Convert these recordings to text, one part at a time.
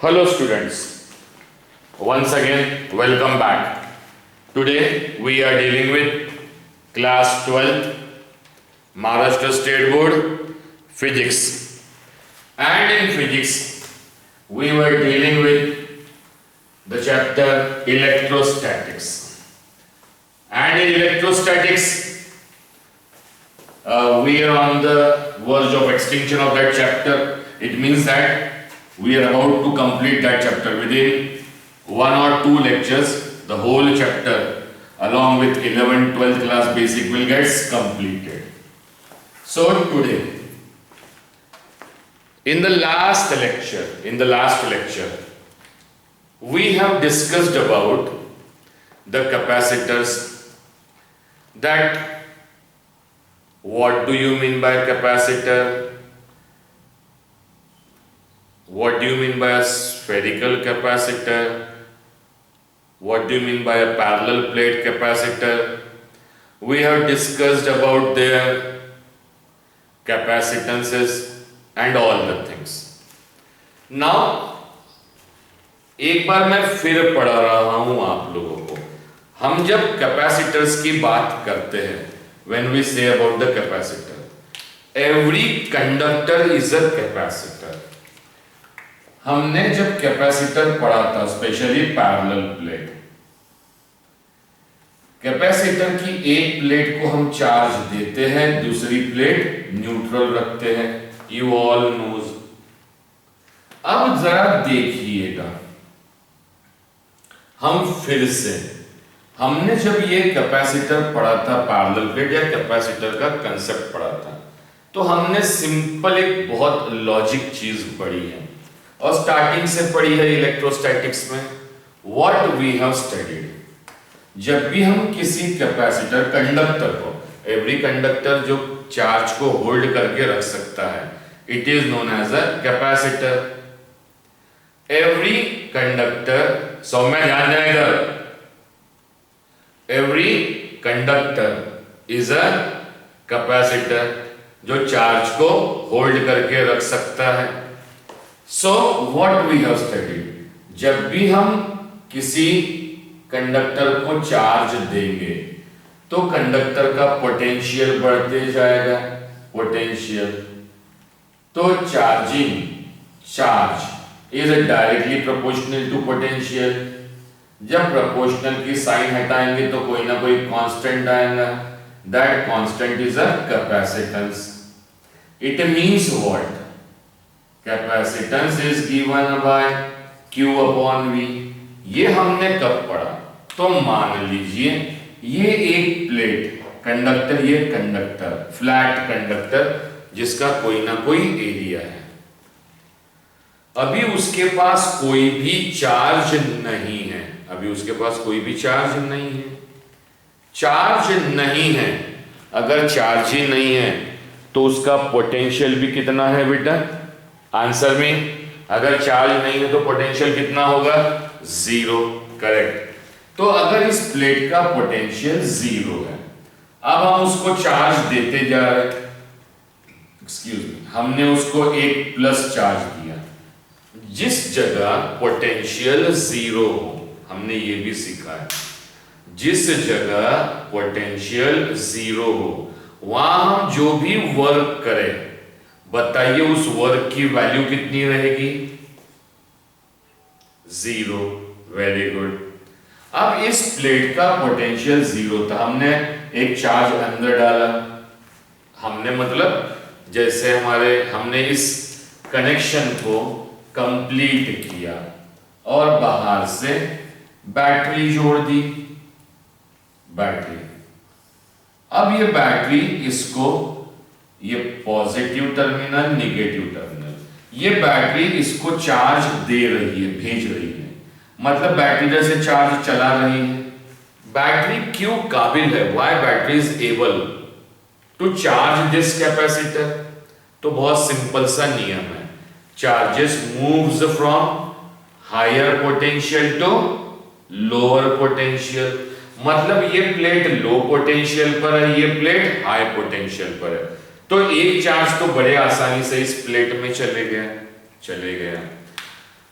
Hello students, once again welcome back. Today we are dealing with class 12th Maharashtra State Board Physics, and in physics we were dealing with the chapter electrostatics, and in electrostatics we are on the verge of extinction of that chapter. It means that we are about to complete that chapter within 1 or 2 lectures. The whole chapter along with 11th 12th class basic will get completed. So today in the last lecture we have discussed about the capacitors. That what do you mean by capacitor? What do you mean by a spherical capacitor? What do you mean by a parallel plate capacitor? We have discussed about their capacitances and all the things. Now, एक बार मैं फिर पढ़ा रहा हूं आप लोगों को. हम जब कैपेसिटर्स की बात करते हैं, when we say about the capacitor, every conductor is a capacitor. हमने जब कैपेसिटर पढ़ा था, स्पेशली पैरेलल प्लेट, कैपेसिटर की एक प्लेट को हम चार्ज देते हैं, दूसरी प्लेट न्यूट्रल रखते हैं. You all knows. अब जरा देखिएगा, हम फिर से, हमने जब ये कैपेसिटर पढ़ा था, पैरेलल प्लेट या कैपेसिटर का कंसेप्ट पढ़ा था, तो हमने सिंपल एक बहुत लॉजिक चीज पढ़ी है और स्टार्टिंग से पढ़ी है इलेक्ट्रोस्टैटिक्स में. व्हाट वी हैव स्टडीड, जब भी हम किसी कैपेसिटर कंडक्टर को, एवरी कंडक्टर जो चार्ज को होल्ड करके रख सकता है, it is known as a capacitor. Every conductor, Saumya ध्यान देना इधर, every conductor is a capacitor जो चार्ज को होल्ड करके रख सकता है. So what we have studied, जब भी हम किसी कंडक्टर को चार्ज देंगे तो कंडक्टर का पोटेंशियल बढ़ते जाएगा. पोटेंशियल, तो charge is directly proportional to potential. जब प्रोपोर्शनल की साइन हटाएंगे तो कोई ना कोई कांस्टेंट आएगा. That constant is a capacitance. It means what? Capacitance is given by Q upon V. ये हमने कब पढ़ा? तो मान लीजिए ये एक प्लेट कंडक्टर, ये कंडक्टर, फ्लैट कंडक्टर जिसका कोई ना कोई एरिया है. अभी उसके पास कोई भी चार्ज नहीं है. चार्ज नहीं है. अगर चार्ज ही नहीं है तो उसका पोटेंशियल भी कितना है बेटा? आंसर में अगर चार्ज नहीं है तो पोटेंशियल कितना होगा? 0. करेक्ट. तो अगर इस प्लेट का पोटेंशियल 0 है, अब हम उसको चार्ज देते जा रहे हैं, हमने उसको एक प्लस चार्ज दिया. जिस जगह पोटेंशियल 0 हो, हमने ये भी सीखा है, जिस जगह पोटेंशियल 0 हो वहां हम जो भी वर्क करें, बताइए उस वर्क की वैल्यू कितनी रहेगी? 0. Very good. अब इस प्लेट का पोटेंशियल 0 था, हमने एक चार्ज अंदर डाला. हमने मतलब जैसे हमने इस कनेक्शन को कंप्लीट किया और बाहर से बैटरी जोड़ दी. बैटरी, अब ये बैटरी इसको, ये पॉजिटिव टर्मिनल, निगेटिव टर्मिनल, ये बैटरी इसको चार्ज दे रही है, भेज रही है. मतलब बैटरी जैसे चार्ज चला रही है. बैटरी क्यों काबिल है? Why battery is able to charge this capacitor? तो बहुत सिंपल सा नियम है. Charges moves from higher potential to lower potential. मतलब ये प्लेट लो पोटेंशियल पर है, ये प्लेट हाई पोटेंशियल पर है, तो एक चार्ज तो बड़े आसानी से इस प्लेट में चले गया.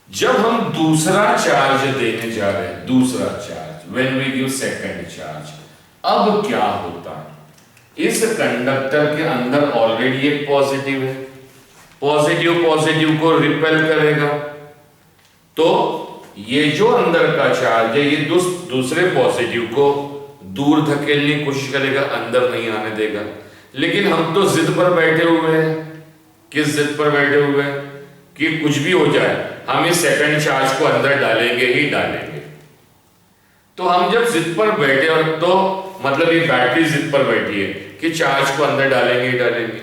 जब हम दूसरा चार्ज देने जा रहे हैं, दूसरा charge, when we give second charge, अब क्या होता है, इस कंडक्टर के अंदर ऑलरेडी एक पॉजिटिव है, पॉजिटिव पॉजिटिव को रिपेल करेगा, तो ये जो अंदर का चार्ज है ये दूसरे पॉजिटिव को दूर धकेलने की कोशिश करेगा, अंदर नहीं आने देगा। लेकिन हम तो जिद पर बैठे हुए हैं, किस जिद पर बैठे हुए हैं कि कुछ भी हो जाए हम इस सेकंड चार्ज को अंदर डालेंगे ही डालेंगे। तो हम जब जिद पर बैठे, और तो मतलब ये बैटरी जिद पर बैठी है कि चार्ज को अंदर डालेंगे ही डालेंगे,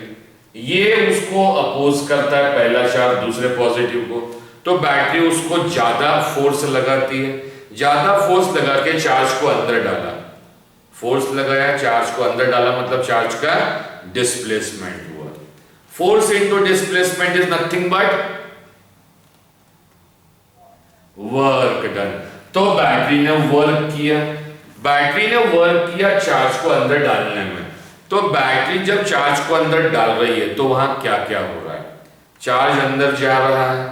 ये उसको अपोज करता है पहला चार्ज दूसरे पॉजिटिव को, तो बैटरी उसको ज्यादा फोर्स लगाती है, ज्यादा फोर्स लगा के चार्ज को अंदर डाला, फोर्स लगाया चार्ज को अंदर डाला, मतलब चार्ज का डिस्प्लेसमेंट हुआ। Force into displacement is nothing but work done. तो बैटरी ने वर्क किया, बैटरी ने वर्क किया चार्ज को अंदर डालने में। तो बैटरी जब चार्ज को अंदर डाल रही है तो वहां क्या क्या हो रहा है, चार्ज अंदर जा रहा है,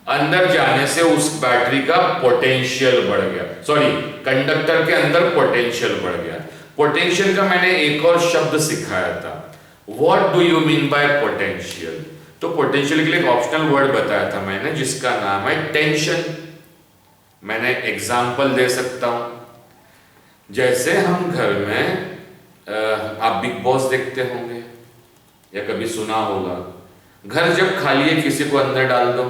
अंदर जाने से उस बैटरी का पोटेंशियल बढ़ गया, सॉरी कंडक्टर के अंदर पोटेंशियल बढ़ गया। पोटेंशियल का मैंने एक और शब्द सिखाया था, what do you mean by potential. तो पोटेंशियल के लिए एक ऑप्शनल वर्ड बताया था मैंने जिसका नाम है टेंशन। मैंने एग्जाम्पल दे सकता हूं, जैसे हम घर में आप बिग बॉस देखते होंगे या कभी सुना होगा, घर जब खाली है किसी को अंदर डाल दो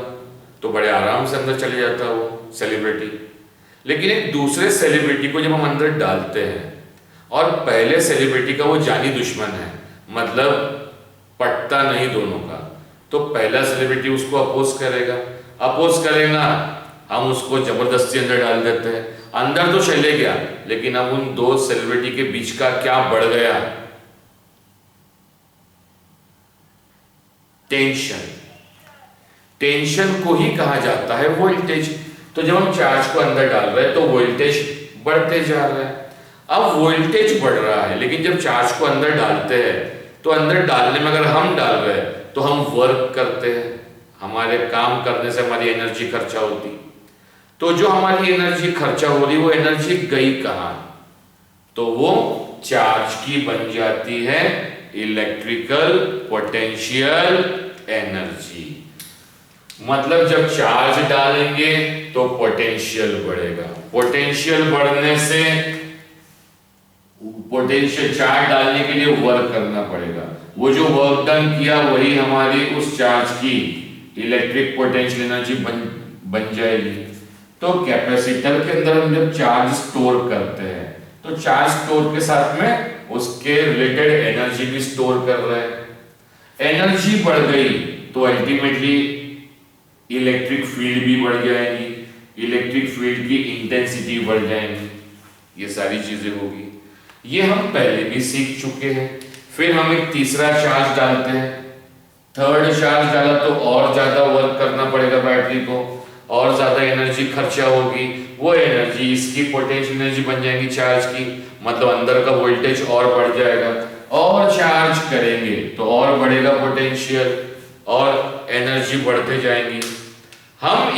तो बड़े आराम से अंदर चले जाता है वो सेलिब्रिटी। लेकिन एक दूसरे सेलिब्रिटी को जब हम अंदर डालते हैं और पहले सेलिब्रिटी का वो जानी दुश्मन है, मतलब पटता नहीं दोनों का, तो पहला सेलिब्रिटी उसको अपोज करेगा, अपोज करेगा, हम उसको जबरदस्ती अंदर डाल देते हैं। अंदर तो चले गया लेकिन अब उन दो सेलिब्रिटी के बीच का क्या बढ़ गया, टेंशन। टेंशन को ही कहा जाता है वोल्टेज। तो जब हम चार्ज को अंदर डाल रहे हैं तो वोल्टेज बढ़ते जा रहा है। अब वोल्टेज बढ़ रहा है लेकिन जब चार्ज को अंदर डालते हैं तो अंदर डालने में अगर हम डाल रहे हैं तो हम वर्क करते हैं, हमारे काम करने से हमारी एनर्जी खर्चा होती। तो जो हमारी एनर्जी खर्चा हो रही वो एनर्जी गई कहां, तो वो चार्ज की बन जाती है इलेक्ट्रिकल पोटेंशियल एनर्जी। मतलब जब चार्ज डालेंगे तो पोटेंशियल बढ़ेगा, पोटेंशियल बढ़ने से पोटेंशियल चार्ज डालने के लिए वर्क करना पड़ेगा, वो जो वर्क डन किया वही हमारी उस चार्ज की इलेक्ट्रिक पोटेंशियल एनर्जी बन जाएगी। तो कैपेसिटर के अंदर हम जब चार्ज स्टोर करते हैं तो चार्ज स्टोर के साथ में उसके रिलेटेड एनर्जी भी स्टोर कर रहे हैं। एनर्जी बढ़ गई तो अल्टीमेटली इलेक्ट्रिक फील्ड भी बढ़ जाएगी, इलेक्ट्रिक फील्ड की इंटेंसिटी बढ़ जाएगी, ये सारी चीजें होगी। ये हम पहले भी सीख चुके हैं। फिर हम एक तीसरा चार्ज डालते हैं, थर्ड चार्ज डाला तो और ज्यादा वर्क करना पड़ेगा बैटरी को, और ज्यादा एनर्जी खर्चा होगी, वो एनर्जी इसकी पोटेंशियल एनर्जी बन जाएगी चार्ज की, मतलब अंदर का वोल्टेज और बढ़ जाएगा। और चार्ज करेंगे तो और बढ़ेगा पोटेंशियल और एनर्जी बढ़ते जाएंगी। हम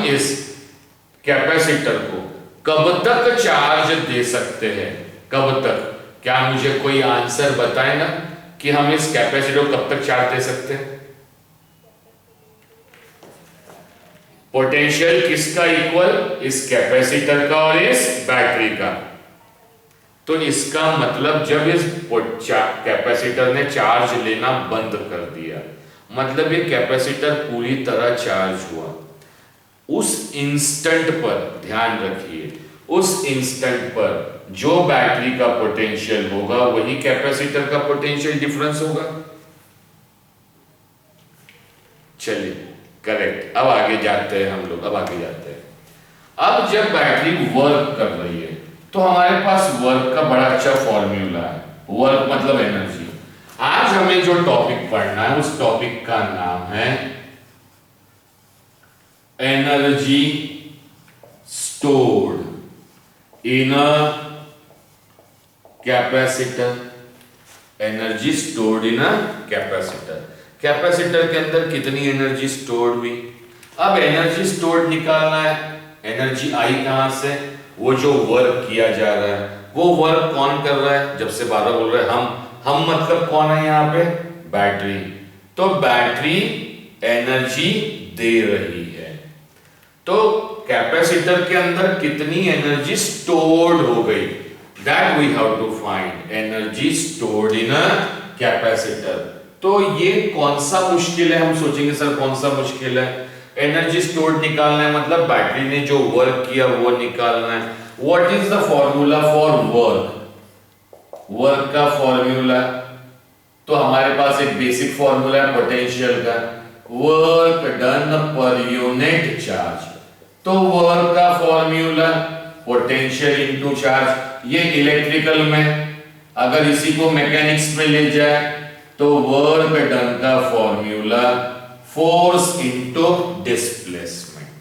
इस कैपेसिटर को कब तक चार्ज दे सकते हैं, कब तक? क्या मुझे कोई आंसर बताए ना कि हम इस कैपेसिटर को कब तक चार्ज दे सकते हैं? पोटेंशियल किसका इक्वल? इस कैपेसिटर का और इस बैटरी का। तो इसका मतलब जब इस कैपेसिटर ने चार्ज लेना बंद कर दिया, मतलब ये कैपेसिटर पूरी तरह चार्ज हुआ, उस इंस्टेंट पर ध्यान रखिए, उस इंस्टेंट पर जो बैटरी का पोटेंशियल होगा वही कैपेसिटर का पोटेंशियल डिफरेंस होगा। चलिए करेक्ट, अब आगे जाते हैं हम लोग, अब आगे जाते हैं। अब जब बैटरी वर्क कर रही है तो हमारे पास वर्क का बड़ा अच्छा फॉर्मूला है, वर्क मतलब एनर्जी। आज हमें जो टॉपिक पढ़ना है उस टॉपिक का नाम है energy stored in a capacitor. Energy stored in a capacitor. Capacitor के अंदर कितनी एनर्जी स्टोर्ड हुई? अब एनर्जी स्टोर्ड निकालना है, एनर्जी आई कहां से, वो जो वर्क किया जा रहा है वो वर्क कौन कर रहा है, जब से 12 बोल रहे हैं हम मतलब कौन है यहाँ पे, बैटरी। तो बैटरी एनर्जी दे रही है, तो कैपेसिटर के अंदर कितनी एनर्जी स्टोर्ड हो गई, that we have to find, energy stored in a capacitor. तो ये कौन सा मुश्किल है, हम सोचेंगे सर कौन सा मुश्किल है, एनर्जी स्टोर्ड निकालना है मतलब बैटरी ने जो वर्क किया वो निकालना है। What is the formula for work, work का फॉर्मूला, तो हमारे पास एक बेसिक फॉर्मूला है पोटेंशियल का, work done per unit charge. तो वर्क का फॉर्मूला पोटेंशियल इनटू चार्ज, ये इलेक्ट्रिकल में, अगर इसी को मैकेनिक्स में ले जाए तो वर्क डन का फॉर्मूला फोर्स इनटू डिस्प्लेसमेंट।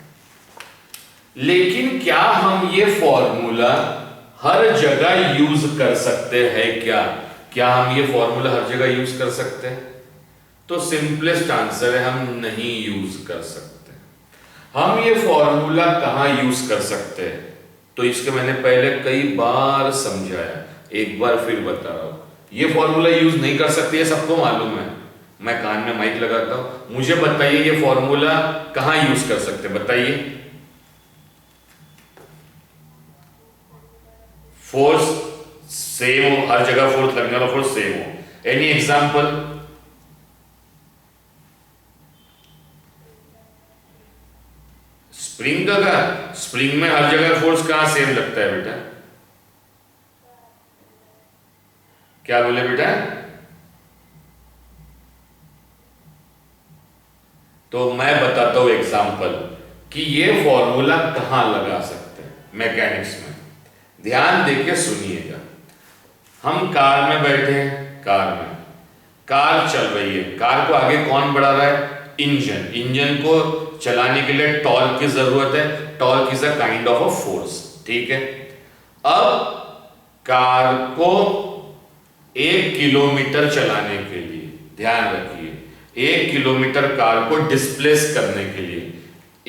लेकिन क्या हम ये फॉर्मूला हर जगह यूज कर सकते हैं क्या हम ये फॉर्मूला हर जगह यूज कर सकते हैं? तो सिंपलेस्ट आंसर है हम नहीं यूज कर सकते। हम ये फॉर्मूला कहां यूज कर सकते हैं? तो इसके मैंने पहले कई बार समझाया, एक बार फिर बता रहा हूं। ये फॉर्मूला यूज नहीं कर सकते, ये सबको मालूम है। मैं कान में माइक लगाता हूं, मुझे बताइए ये फॉर्मूला कहां यूज कर सकते, बताइए। फोर्स सेम हो, हर जगह फोर्स लगने वाला फोर्स सेम हो। Any example? स्प्रिंग का, स्प्रिंग में हर जगह फोर्स कहां सेम लगता है बेटा? क्या बोले बेटा? तो मैं बताता हूं एग्जांपल कि ये फॉर्मूला कहां लगा सकते हैं मैकेनिक्स में। ध्यान देके सुनिएगा। हम कार में बैठे हैं, कार चल रही है, कार को आगे कौन बढ़ा रहा है? इंजन। इंजन को चलाने के लिए टॉर्क की जरूरत है, torque is a kind of a force, ठीक है। अब कार को 1 किलोमीटर चलाने के लिए, ध्यान रखिए, 1 किलोमीटर कार को डिस्प्लेस करने के लिए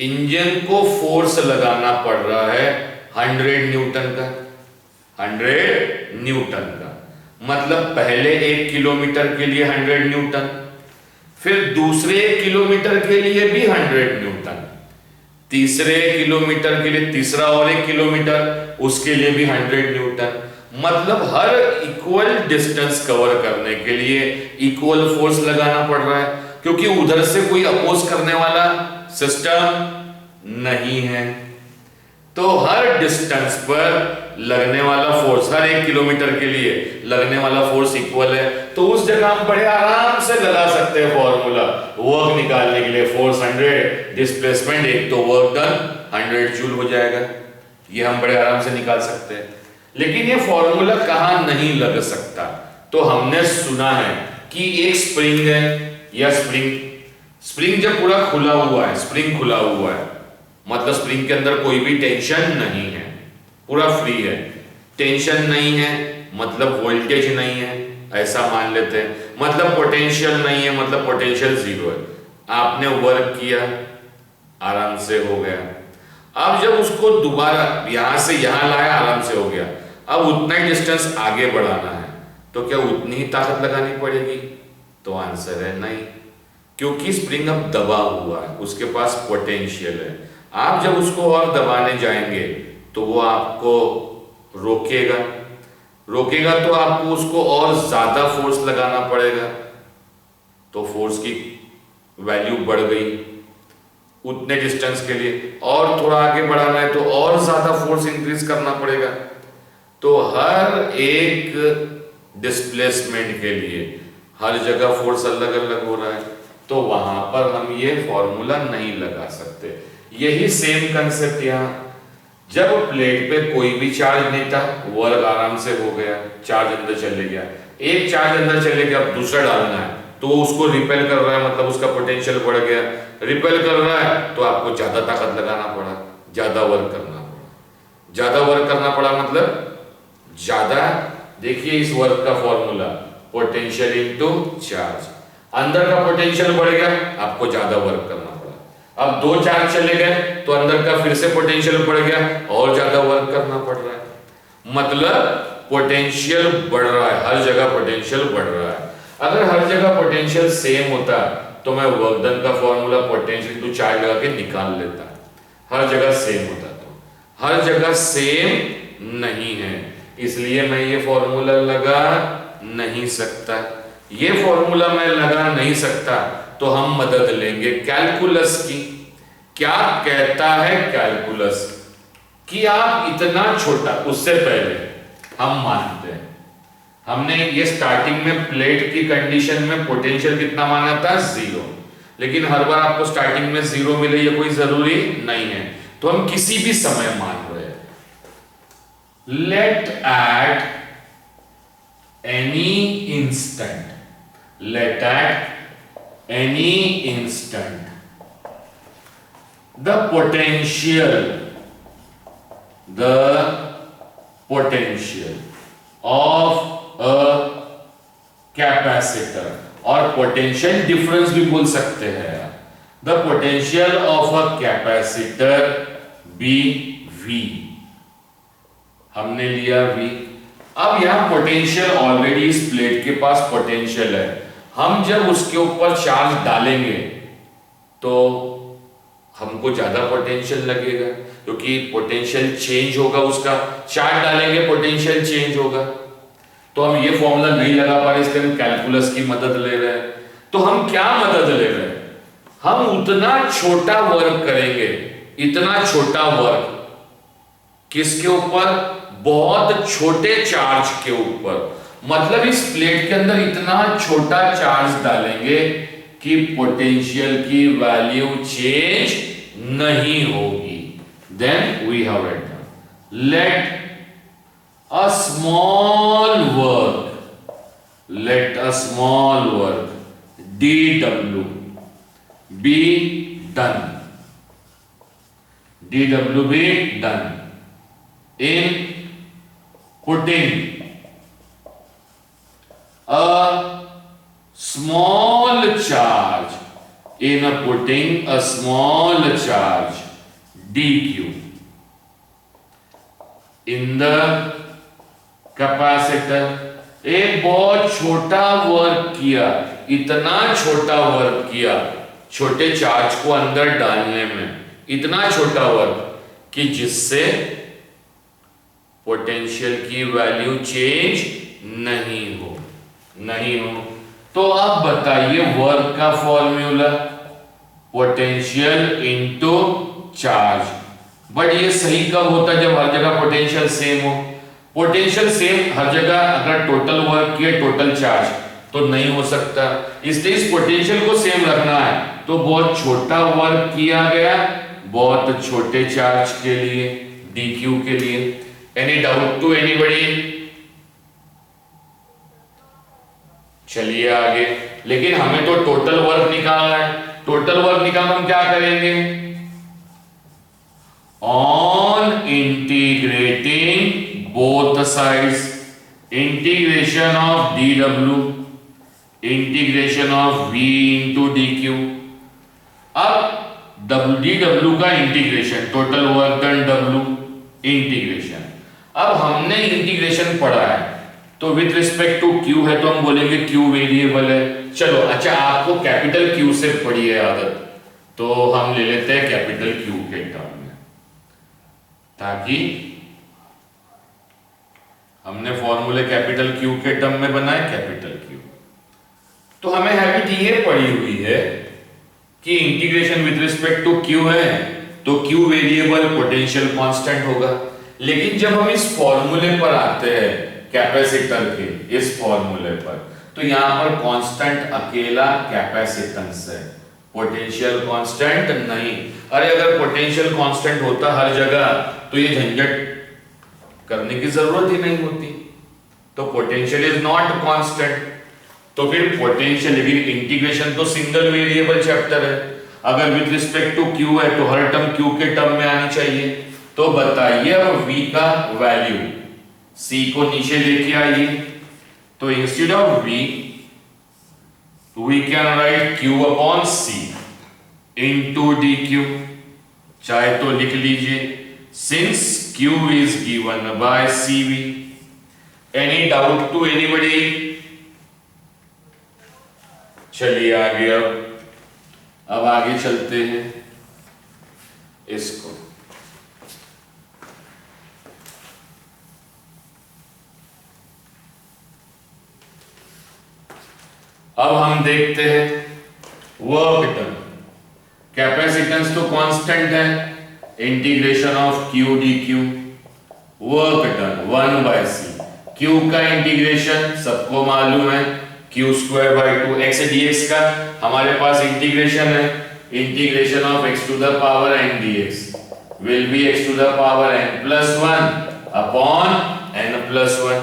इंजन को फोर्स लगाना पड़ रहा है 100 न्यूटन का, 100 न्यूटन का। मतलब पहले 1 किलोमीटर के लिए 100 न्यूटन, फिर दूसरे 1 किलोमीटर के लिए भी 100 न्यूटन, तीसरे किलोमीटर के लिए तीसरा और 1 किलोमीटर उसके लिए भी 100 न्यूटन। मतलब हर इक्वल डिस्टेंस कवर करने के लिए इक्वल फोर्स लगाना पड़ रहा है, क्योंकि उधर से कोई अपोज करने वाला सिस्टम नहीं है। तो हर डिस्टेंस पर लगने वाला फोर्स, हर 1 किलोमीटर के लिए लगने वाला फोर्स इक्वल है। तो उस जगह हम बड़े आराम से लगा सकते हैं फॉर्मूला, वर्क निकालने के लिए फोर्स 100, डिस्प्लेसमेंट 1, तो वर्क डन 100 जूल हो जाएगा। ये हम बड़े आराम से निकाल सकते हैं। लेकिन ये फॉर्मूला कहां नहीं लग सकता? तो हमने सुना है कि एक स्प्रिंग है, या स्प्रिंग जब पूरा खुला हुआ है, स्प्रिंग खुला हुआ है मतलब स्प्रिंग के अंदर कोई भी टेंशन नहीं है, पूरा फ्री है। टेंशन नहीं है मतलब वोल्टेज नहीं है, ऐसा मान लेते हैं। मतलब पोटेंशियल नहीं है मतलब पोटेंशियल 0 है। आपने वर्क किया, आराम से हो गया। अब जब उसको दोबारा यहां से यहां लाया, आराम से हो गया। अब उतना ही डिस्टेंस आगे बढ़ाना है, तो क्या उतनी ही ताकत लगानी पड़ेगी? तो आंसर है नहीं, क्योंकि स्प्रिंग अब दबा हुआ है, उसके पास पोटेंशियल है। आप जब उसको और दबाने जाएंगे तो वो आपको रोकेगा तो आपको उसको और ज्यादा फोर्स लगाना पड़ेगा, तो फोर्स की वैल्यू बढ़ गई उतने डिस्टेंस के लिए। और थोड़ा आगे बढ़ाना है तो और ज्यादा फोर्स इंक्रीज करना पड़ेगा। तो हर एक डिस्प्लेसमेंट के लिए हर जगह फोर्स अलग अलग हो रहा है, तो वहां पर हम ये फॉर्मूला नहीं लगा सकते। यही सेम कंसेप्ट यहाँ, जब प्लेट पे कोई भी चार्ज नहीं था, वर्क आराम से हो गया, चार्ज अंदर चले गया, एक चार्ज अंदर चले गया, अब दूसरा डालना है तो उसको रिपेल कर रहा है, मतलब उसका पोटेंशियल बढ़ गया। रिपेल कर रहा है तो आपको ज्यादा ताकत लगाना पड़ा, ज्यादा वर्क करना पड़ा। ज्यादा वर्क करना पड़ा मतलब ज्यादा, देखिए इस वर्क का फॉर्मूला पोटेंशियल इनटू चार्ज। अंदर का पोटेंशियल बढ़ गया, आपको ज्यादा वर्क करना पड़ा। अब 2 चार्ज चले गए तो अंदर का फिर से पोटेंशियल बढ़ गया, और ज्यादा वर्क करना पड़ रहा है। मतलब पोटेंशियल बढ़ रहा है, हर जगह पोटेंशियल बढ़ रहा है। अगर हर जगह पोटेंशियल सेम होता तो मैं वर्क डन का फॉर्मूला पोटेंशियल टू चार्ज लगा के निकाल लेता। हर जगह सेम होता, तो हर जगह सेम नहीं है, इसलिए मैं ये फॉर्मूला लगा नहीं सकता। ये फॉर्मूला मैं लगा नहीं सकता तो हम मदद लेंगे कैलकुलस की। क्या कहता है कैलकुलस कि आप इतना छोटा, उससे पहले हम मानते हैं, हमने ये स्टार्टिंग में प्लेट की कंडीशन में पोटेंशियल कितना माना था 0, लेकिन हर बार आपको स्टार्टिंग में 0 मिले ये कोई जरूरी नहीं है, तो हम किसी भी समय मान रहे हैं। Let at any instant, let at any instant the potential of a capacitor, और पोटेंशियल डिफरेंस भी बोल सकते हैं, the potential of a capacitor be V, हमने लिया V। अब यहां पोटेंशियल ऑलरेडी इस प्लेट के पास पोटेंशियल है, हम जब उसके ऊपर चार्ज डालेंगे तो हमको ज्यादा पोटेंशियल लगेगा, क्योंकि पोटेंशियल चेंज होगा, उसका चार्ज डालेंगे पोटेंशियल चेंज होगा। तो हम ये फॉर्मूला नहीं लगा पा रहे, इसलिए हम कैलकुलस की मदद ले रहे हैं। तो हम क्या मदद ले रहे हैं, हम उतना छोटा वर्क करेंगे, इतना छोटा वर्क किसके ऊपर, बहुत छोटे चार्ज के ऊपर। मतलब इस प्लेट के अंदर इतना छोटा चार्ज डालेंगे कि पोटेंशियल की वैल्यू चेंज नहीं होगी। Then we have written, let a small work dw be done, dw be done in putting a small charge dq in the capacitor। एक बहुत छोटा वर्क किया, इतना छोटा वर्क किया छोटे चार्ज को अंदर डालने में, इतना छोटा वर्क कि जिससे पोटेंशियल की वैल्यू चेंज नहीं हो। तो अब बताइए वर्क का formula potential into charge. But ये सही कब होता है, जब हर जगह पोटेंशियल सेम हो। पोटेंशियल सेम हर जगह अगर टोटल वर्क किया टोटल चार्ज तो नहीं हो सकता, इसलिए इस पोटेंशियल को सेम रखना है। तो बहुत छोटा वर्क किया गया बहुत छोटे चार्ज के लिए, dq के लिए। Any doubt to anybody? चलिए आगे। लेकिन हमें तो टोटल वर्क निकालना है। टोटल वर्क निकालना हम क्या करेंगे, on integrating both sides, integration of dw integration of v into dq। अब dw का integration, total work done w integration. अब हमने इंटीग्रेशन पढ़ा है तो विथ रिस्पेक्ट टू q है तो हम बोलेंगे q वेरिएबल है। चलो अच्छा, आपको कैपिटल Q से पढ़ी है आदत, तो हम ले लेते हैं कैपिटल Q के टर्म में, ताकि हमने फॉर्मूले कैपिटल Q के टर्म में बनाए कैपिटल Q। तो हमें हैबिट ये पड़ी हुई है कि integration with respect to Q है तो Q वेरिएबल पोटेंशियल कांस्टेंट होगा। लेकिन जब हम इस फॉर्मूले पर आते हैं कैपेसिटर के इस फॉर्मूले पर, तो यहां पर कांस्टेंट अकेला कैपेसिटेंस है, पोटेंशियल कांस्टेंट नहीं। अरे अगर पोटेंशियल कांस्टेंट होता हर जगह तो ये झंझट करने की जरूरत ही नहीं होती। तो पोटेंशियल इज नॉट कांस्टेंट, तो फिर पोटेंशियल, लेकिन इंटीग्रेशन तो सिंगल वेरिएबल चैप्टर है। अगर विद रिस्पेक्ट टू Q है तो हर टर्म Q के टर्म में आनी चाहिए। तो बताइए अब V का वैल्यू, C को नीचे लेके आइए, तो instead of V we can write Q upon C into D Q, चाहे तो लिख लीजिए, since Q is given by C V. Any doubt to anybody? चलिए आगे, अब आगे चलते हैं इसको। अब हम देखते हैं वर्क डन। कैपेसिटेंस तो कांस्टेंट है, integration of Q D Q, work done 1 by C. Q का इंटीग्रेशन सबको मालूम है, Q square by 2 X D X का हमारे पास इंटीग्रेशन है, integration of X to the power N D X will be X to the power N plus 1 upon N plus 1।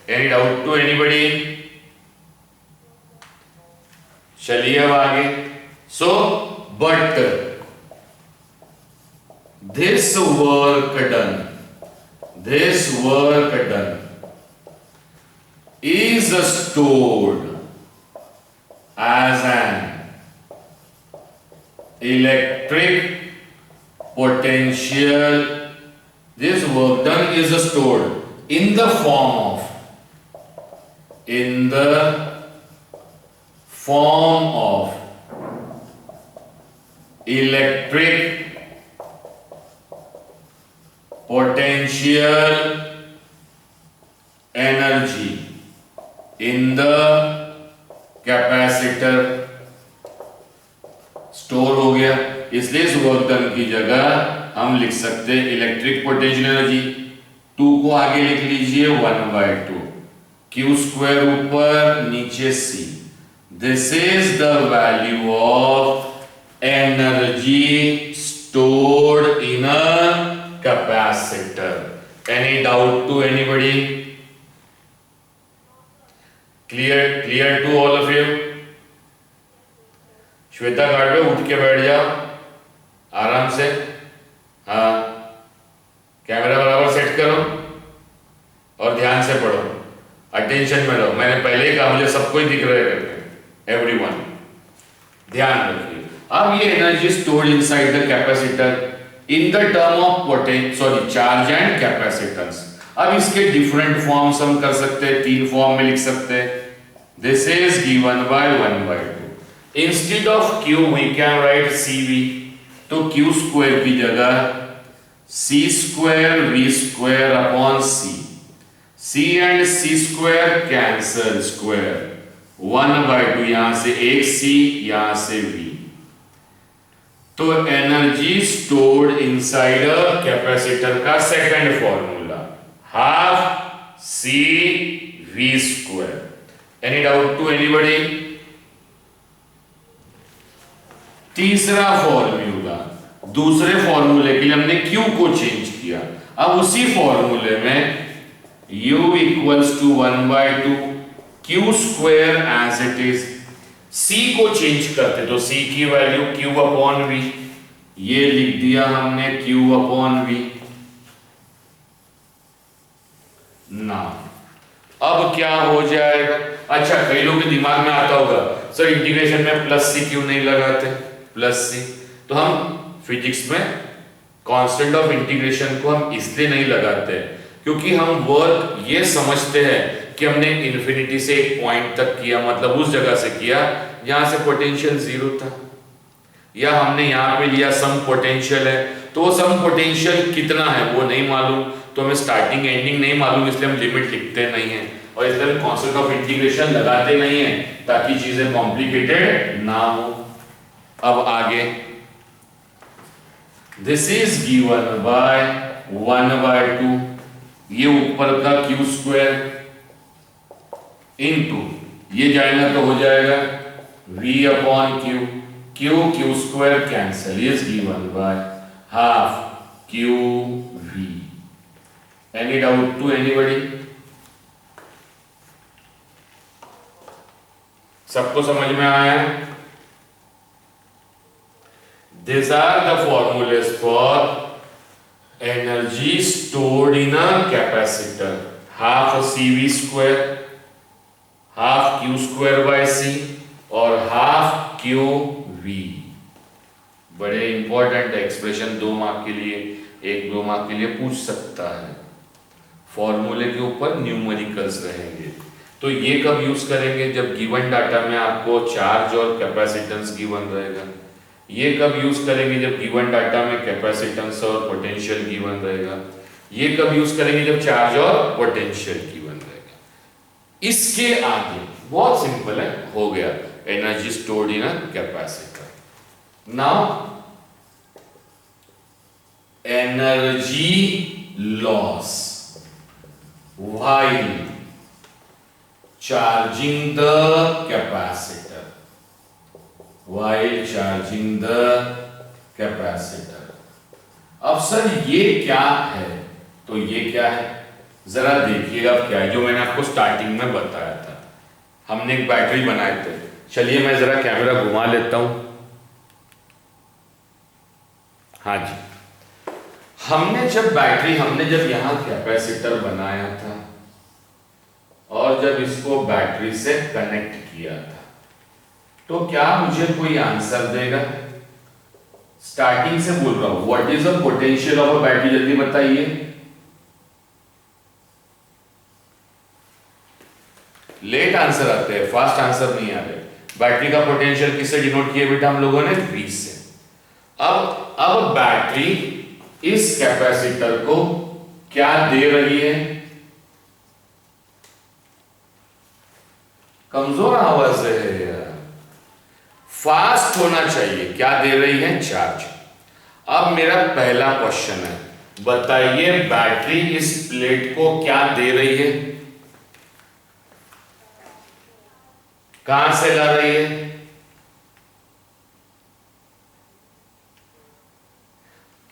Any doubt to anybody? चलिए अब आगे। So but this work done is stored as an electric potential. This work done is stored in the form of electric potential energy in the capacitor. Store हो गया, इसलिए इस work done की जगह हम लिख सकते हैं इलेक्ट्रिक पोटेंशियल एनर्जी। 2 को आगे लिख लीजिए 1/2, क्यू स्क्वायर ऊपर नीचे C. This is the value of energy stored in a capacitor. Any doubt to anybody? Clear to all of you? Shweta Gadwe उठ के बैठ जाओ आराम से। हाँ, कैमरा बराबर सेट करो और ध्यान से पढ़ो, अटेंशन में रहो। मैंने पहले ही कहा मुझे सबको ही दिख रहा है करके, एवरीवन ध्यान रखिए। अब ये energy stored inside the capacitor in the term of charge and capacitance. अब इसके डिफरेंट फॉर्म्स हम कर सकते हैं, 3 फॉर्म में लिख सकते हैं। This is given by 1/2। Instead of Q we can write CV, तो क्यू स्क्वायर की जगह C square V square upon C and C square cancel, square 1/2, यहां से एक C यहां से V। तो energy stored inside a capacitor का second formula half C V square. Any doubt to anybody? तीसरा फॉर्मूला, दूसरे फॉर्मूले के लिए हमने Q को चेंज किया। अब उसी फॉर्मूले में U equals to 1/2 Q square as it is. C को चेंज करते तो C की वैल्यू Q अपॉन V, ये लिख दिया हमने Q अपॉन V ना। अब क्या हो जाएगा? अच्छा, कई लोगों के दिमाग में आता होगा सर इंटीग्रेशन में प्लस C क्यों नहीं लगाते? प्लस C तो हम फिजिक्स में कांस्टेंट ऑफ इंटीग्रेशन को हम इसलिए नहीं लगाते क्योंकि हम वर्क ये समझते हैं कि हमने इन्फिनिटी से एक पॉइंट तक किया, मतलब उस जगह से किया जहां से पोटेंशियल 0 था, या हमने यहाँ पे लिया सम पोटेंशियल है, तो वो सम पोटेंशियल कितना है वो नहीं मालूम, तो हमें स्टार्टिंग एंडिंग नहीं मालूम, इसलिए हम लिमिट लिखते नहीं है और इसलिए हम कांस्टेंट ऑफ इंटीग्रेशन लगाते नहीं है ताकि चीजें कॉम्प्लिकेटेड ना हो। अब आगे, दिस इज गिवन बाय 1/2, ये ऊपर का Q स्क्वायर इनटू ये जाएगा तो हो जाएगा V upon Q square cancel, is given by half QV। Any doubt to anybody? सबको समझ में आया? These are the formulas for energy stored in a capacitor. Half CV square, half Q square by C और half QV। V। बड़े important expression 2 mark के लिए, 1-2 mark के लिए पूछ सकता है। फॉर्मूले के ऊपर न्यूमेरिकल्स रहेंगे। तो ये कब यूज करेंगे? जब गिवन डाटा में आपको चार्ज और कैपेसिटेंस गिवन रहेगा। ये कब यूज करेंगे? जब गिवन डाटा में कैपेसिटेंस और पोटेंशियल गिवन रहेगा। ये कब यूज करेंगे? जब चार्ज और पोटेंशियल गिवन रहेगा। इसके आगे बहुत सिंपल है, हो गया energy stored in a capacitor. Now energy loss while charging the capacitor, while charging the capacitor। अब सर ये क्या है? तो ये क्या है जरा देखिएगा। क्या है जो मैंने आपको स्टार्टिंग में बताया था, हमने एक बैटरी बनाए थे। चलिए मैं जरा कैमरा घुमा लेता हूं। हाँ जी, हमने जब यहां कैपेसिटर बनाया था और जब इसको बैटरी से कनेक्ट किया था, तो क्या मुझे कोई आंसर देगा? स्टार्टिंग से बोल रहा हूं, what is the potential of a battery? जल्दी बताइए। लेट आंसर आते हैं, फास्ट आंसर नहीं आ रहे। बैटरी का पोटेंशियल किससे डिनोट किया बेटा हम लोगों ने? V से। अब बैटरी इस कैपेसिटर को क्या दे रही है? कमजोर आवाज है यार, फास्ट होना चाहिए। क्या दे रही है? चार्ज। अब मेरा पहला क्वेश्चन है, बताइए बैटरी इस प्लेट को क्या दे रही है? कहां से ला रही है?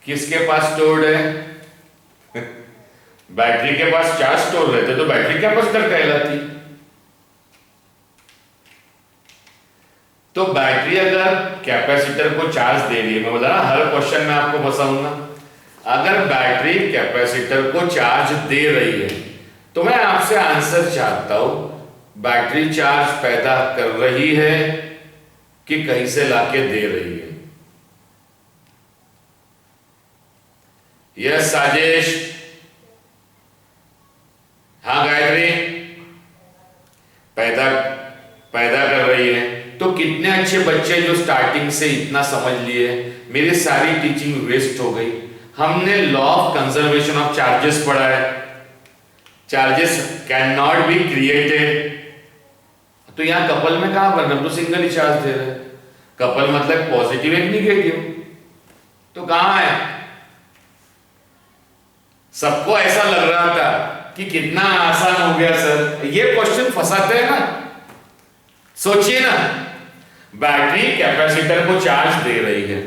किसके पास स्टोर्ड है? बैटरी के पास चार्ज स्टोर रहते तो बैटरी कैपेसिटर कहलाती। तो बैटरी अगर कैपेसिटर को चार्ज दे रही है, मैं बता रहा हर क्वेश्चन में आपको फंसाऊंगा। अगर बैटरी कैपेसिटर को चार्ज दे रही है तो मैं आपसे आंसर चाहता हूं, बैटरी चार्ज पैदा कर रही है कि कहीं से लाके दे रही है? यस साजेश, हाँ गायत्री, पैदा कर रही है। तो कितने अच्छे बच्चे जो स्टार्टिंग से इतना समझ लिए, मेरी सारी टीचिंग वेस्ट हो गई। हमने law of conservation of charges पढ़ा है, charges can not be created. तो यहां कपल में कहां बनना, तो सिंगल ही चार्ज दे रहे। कपल मतलब पॉजिटिव एक निगेटिव, तो कहां है? सबको ऐसा लग रहा था कि कितना आसान हो गया सर, ये क्वेश्चन फंसाते हैं ना। सोचिए ना, बैटरी कैपेसिटर को चार्ज दे रही है,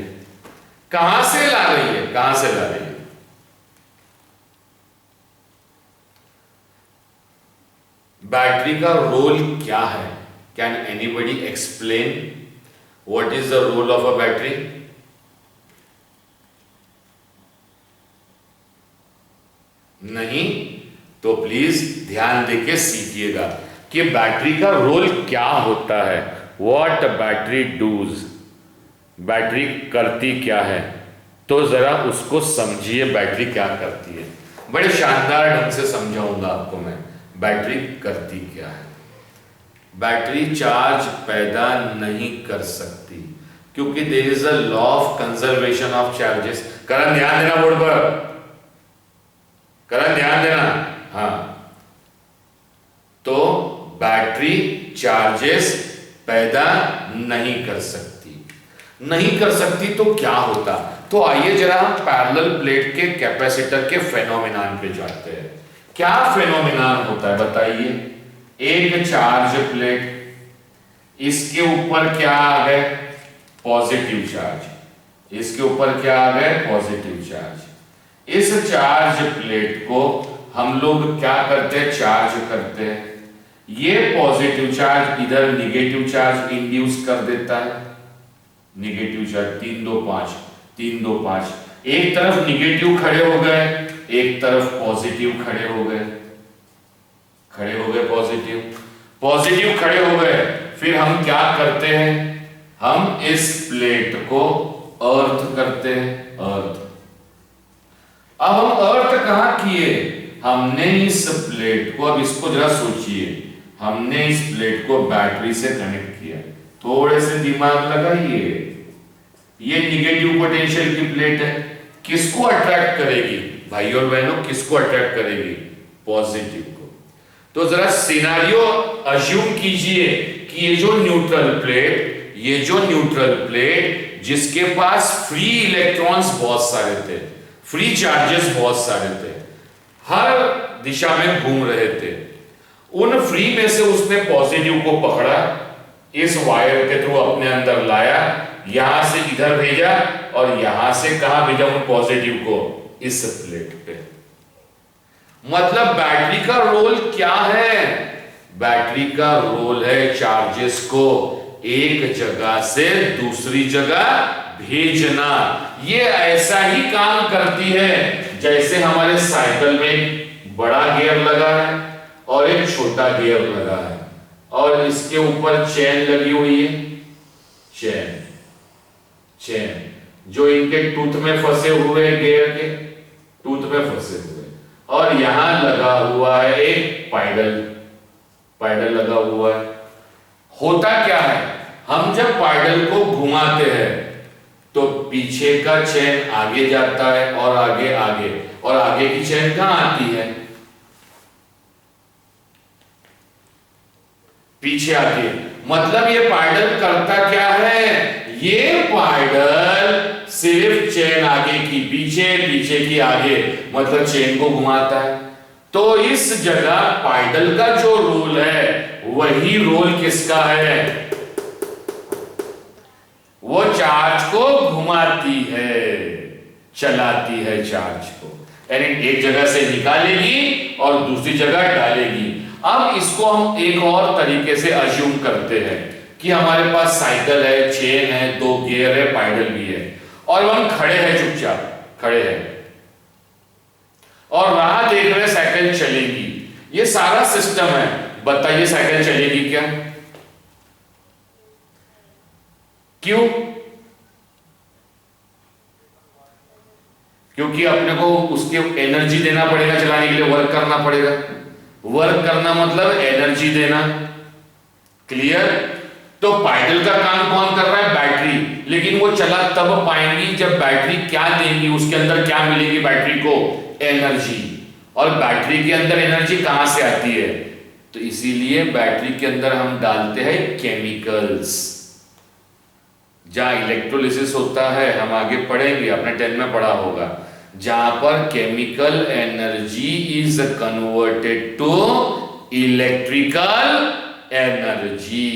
कहां से ला रही है? कहां से ला रही है? बैटरी का रोल क्या है? Can anybody explain what is the role of a battery? नहीं तो प्लीज ध्यान देके सीखिएगा कि बैटरी का रोल क्या होता है। व्हाट बैटरी डूज, बैटरी करती क्या है, तो जरा उसको समझिए बैटरी क्या करती है। बड़े शानदार ढंग से समझाऊंगा आपको मैं बैटरी करती क्या है। बैटरी चार्ज पैदा नहीं कर सकती क्योंकि there is a law of conservation of charges. Karan ध्यान देना बोर्ड पर, करण ध्यान देना। हाँ, तो बैटरी चार्जेस पैदा नहीं कर सकती। नहीं कर सकती तो क्या होता? तो आइए जरा हम पैरेलल प्लेट के कैपेसिटर के फेनोमेनन पे जाते हैं। क्या फेनोमेनन होता है बताइए? एक चार्ज प्लेट, इसके ऊपर क्या आ गए? Positive charge. इसके ऊपर क्या आ गए? Positive charge. इस चार्ज प्लेट को हम लोग क्या करते हैं? चार्ज करते हैं। ये पॉजिटिव चार्ज इधर निगेटिव चार्ज इंड्यूस कर देता है। निगेटिव चार्ज 3 2 5 3 2 5, एक तरफ निगेटिव खड़े हो गए, एक तरफ पॉजिटिव खड़े हो गए। पॉजिटिव खड़े हो गए। फिर हम क्या करते हैं? हम इस प्लेट को अर्थ करते हैं, अर्थ। अब हम अर्थ कहां किए, हमने इस प्लेट को, अब इसको जरा सोचिए, हमने इस प्लेट को बैटरी से कनेक्ट किया। थोड़े से दिमाग लगाइए, ये निगेटिव पोटेंशियल की प्लेट है, किसको अट्रैक्ट करेगी भाई और बहनों, किसको अट्रैक्ट करेगी, पॉजिटिव को। तो जरा सिनारियो अज्यूम कीजिए कि ये जो न्यूट्रल प्लेट जिसके पास फ्री इलेक्ट्रॉन्स बहुत सारे थे, फ्री चार्जेस बहुत सारे थे, हर दिशा में घूम रहे थे, उन फ्री में से उसने पॉजिटिव को पकड़ा, इस वायर के थ्रू अपने अंदर लाया, यहां से इधर भेजा और यहां से कहां भेजा उन पॉजिटिव को, इस प्लेट पे। मतलब बैटरी का रोल क्या है, बैटरी का रोल है चार्जेस को एक जगह से दूसरी जगह भेजना। ये ऐसा ही काम करती है जैसे हमारे साइकिल में बड़ा गियर लगा है और एक छोटा गियर लगा है और इसके ऊपर चेन लगी हुई है, चेन जो इनके टूथ में फंसे हुए, गियर के टूथ में फंसे हुए, और यहां लगा हुआ है एक पाइडल लगा हुआ है। होता क्या है, हम जब पाइडल को घुमाते हैं तो पीछे का चेन आगे जाता है और आगे और आगे की चेन कहां आती है, पीछे आती है। मतलब ये पाइडल करता क्या है, ये पाइडल सिर्फ चेन आगे की पीछे, पीछे की आगे, मतलब चेन को घुमाता है। तो इस जगह पाइडल का जो रोल है वही रोल किसका है, वो चार्ज को घुमाती है, चलाती है चार्ज को, यानी एक जगह से निकालेगी और दूसरी जगह डालेगी। अब इसको हम एक और तरीके से अज्यूम करते हैं कि हमारे पास साइकिल है, चेन है, दो गियर है, पाइडल भी है, और हम खड़े हैं, चुपचाप खड़े हैं और राह देख रहे साइकिल चलेगी। ये सारा सिस्टम है, बताइए साइकिल चलेगी क्या, क्यों? क्योंकि अपने को उसके एनर्जी देना पड़ेगा, चलाने के लिए वर्क करना पड़ेगा। वर्क करना मतलब एनर्जी देना, क्लियर? तो पाइडल का काम कौन कर रहा है, बैटरी। लेकिन वो चला तब पाएंगी जब बैटरी क्या देंगी, उसके अंदर क्या मिलेगी बैटरी को, एनर्जी। और बैटरी के अंदर एनर्जी कहां से आती है, तो इसीलिए बैटरी के अंदर हम डालते हैं केमिकल्स। जहां इलेक्ट्रोलिसिस होता है, हम आगे पढ़ेंगे, आपने 10 में पढ़ा होगा, जहां पर chemical energy is converted to electrical energy.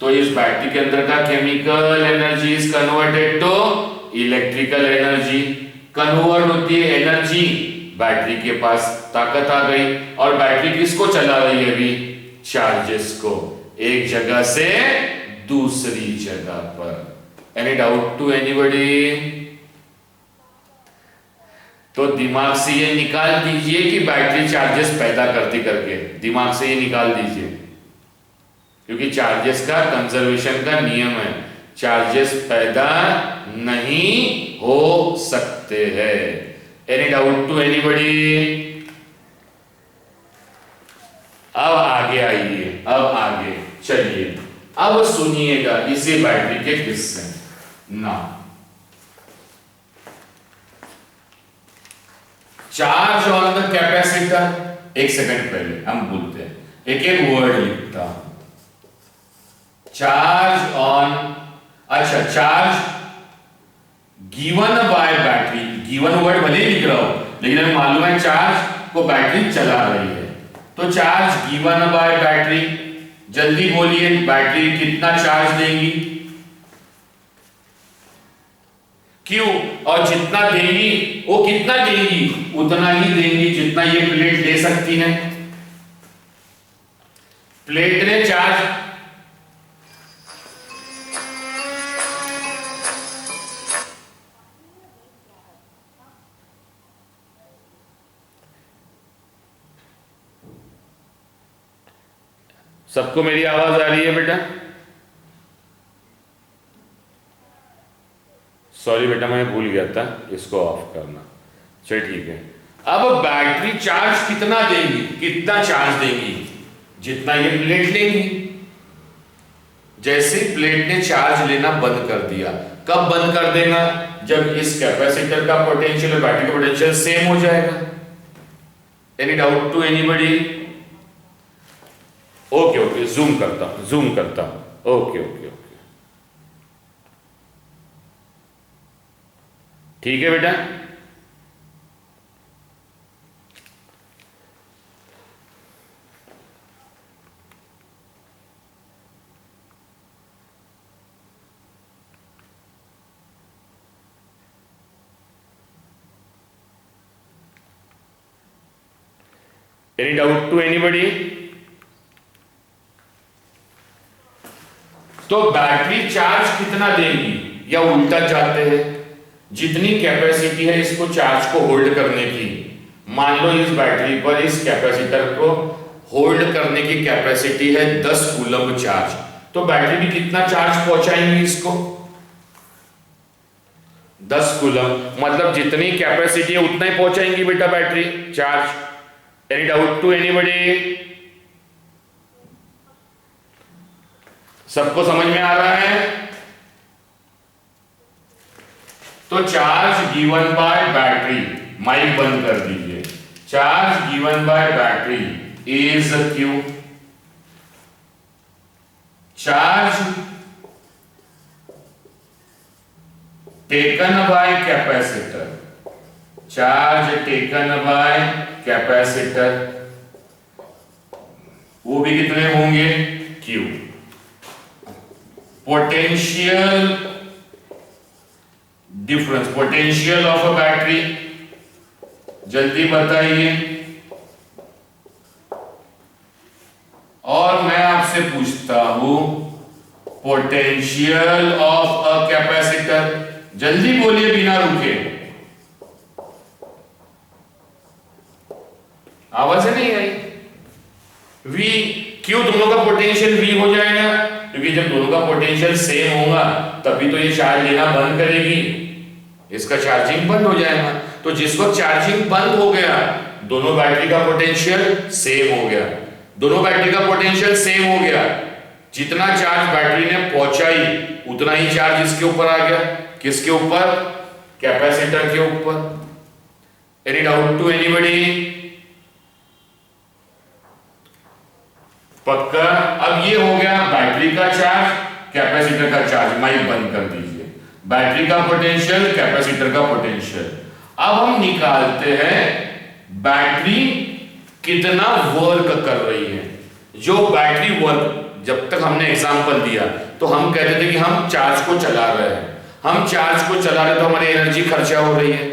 तो इस बैटरी के अंदर का chemical energy is converted to electrical energy. Convert होती है एनर्जी, बैटरी के पास ताकत आ गई, और बैटरी किसको चला रही है अभी, चार्जेस को, एक जगह से दूसरी जगह पर। Any doubt to anybody? तो दिमाग से ये निकाल दीजिए कि बैटरी चार्जेस पैदा करती करके, दिमाग से ये निकाल दीजिए, क्योंकि चार्जेस का कंजर्वेशन का नियम है, चार्जेस पैदा नहीं हो सकते हैं। Any doubt to anybody? अब आगे आइए, अब आगे चलिए, अब सुनिएगा इसी बैटरी के किस्से ना। चार्ज ऑन द कैपेसिटर, एक सेकंड पहले हम बोलते हैं, एक एक वर्ड लिखता हूं, चार्ज ऑन, अच्छा charge given by battery, given word भले ही लिख रहा हूं लेकिन हमें मालूम है चार्ज को बैटरी चला रही है, तो चार्ज गिवन बाय बैटरी। जल्दी बोलिए, बैटरी कितना चार्ज देंगी, क्यों? और जितना देंगी वो कितना देंगी, उतना ही देंगी जितना ये प्लेट ले सकती है। प्लेट ने चार्ज, सबको मेरी आवाज आ रही है बेटा? सॉरी बेटा मैं भूल गया था इसको ऑफ करना। चल ठीक है। अब बैटरी चार्ज कितना देगी, कितना चार्ज देगी, जितना ये प्लेट लेगी। जैसे प्लेट ने चार्ज लेना बंद कर दिया, कब बंद कर देगा, जब इस कैपेसिटर का पोटेंशियल और बैटरी का पोटेंशियल सेम हो जाएगा। Any doubt to anybody? Okay okay, zoom करता हूं। ओके ओके ओके, ठीक है बेटा। Any doubt to anybody? तो बैटरी चार्ज कितना देगी, या उल्टा चाहते हैं, जितनी कैपेसिटी है इसको चार्ज को होल्ड करने की। मान लो इस बैटरी पर इस कैपेसिटर को होल्ड करने की कैपेसिटी है 10 कूलम्ब चार्ज, तो बैटरी भी कितना चार्ज पहुंचाएंगी इसको, 10 कूलम्ब। मतलब जितनी कैपेसिटी है उतना ही पहुंचाएंगी बेटा battery charge. Any doubt to anybody? सबको समझ में आ रहा है? तो charge given by battery, mic बंद कर दीजिए, charge given by battery is Q. Charge taken by capacitor, charge taken by capacitor, वो भी कितने होंगे, Q. Potential difference, potential of a battery, जल्दी बताइए। और मैं आपसे पूछता हूं पोटेंशियल ऑफ अ कैपेसिटर, जल्दी बोलिए बिना रुके, आवाज नहीं आई। V क्यों, दोनों का पोटेंशियल V हो जाएगा, क्योंकि जब दोनों का पोटेंशियल सेम होगा तभी तो ये चार्ज लेना बंद करेगी, इसका चार्जिंग बंद हो जाएगा। तो जिस वक्त चार्जिंग बंद हो गया, दोनों बैटरी का पोटेंशियल सेम हो गया, दोनों बैटरी का पोटेंशियल सेम हो गया, जितना चार्ज बैटरी ने पहुंचाई उतना ही चार्ज इसके ऊपर आ गया। किसके ऊपर, कैपेसिटर के ऊपर। Any doubt to anybody? पक्का? अब ये हो गया बैटरी का चार्ज, कैपेसिटर का चार्ज। माइक बंद कर दीजिए। बैटरी का पोटेंशियल, कैपेसिटर का पोटेंशियल। अब हम निकालते हैं बैटरी कितना वर्क कर रही है। जो बैटरी वर्क, जब तक हमने एग्जांपल दिया तो हम कहते थे कि हम चार्ज को चला रहे हैं, हम चार्ज को चला रहे तो हमारी एनर्जी खर्चा हो रही है,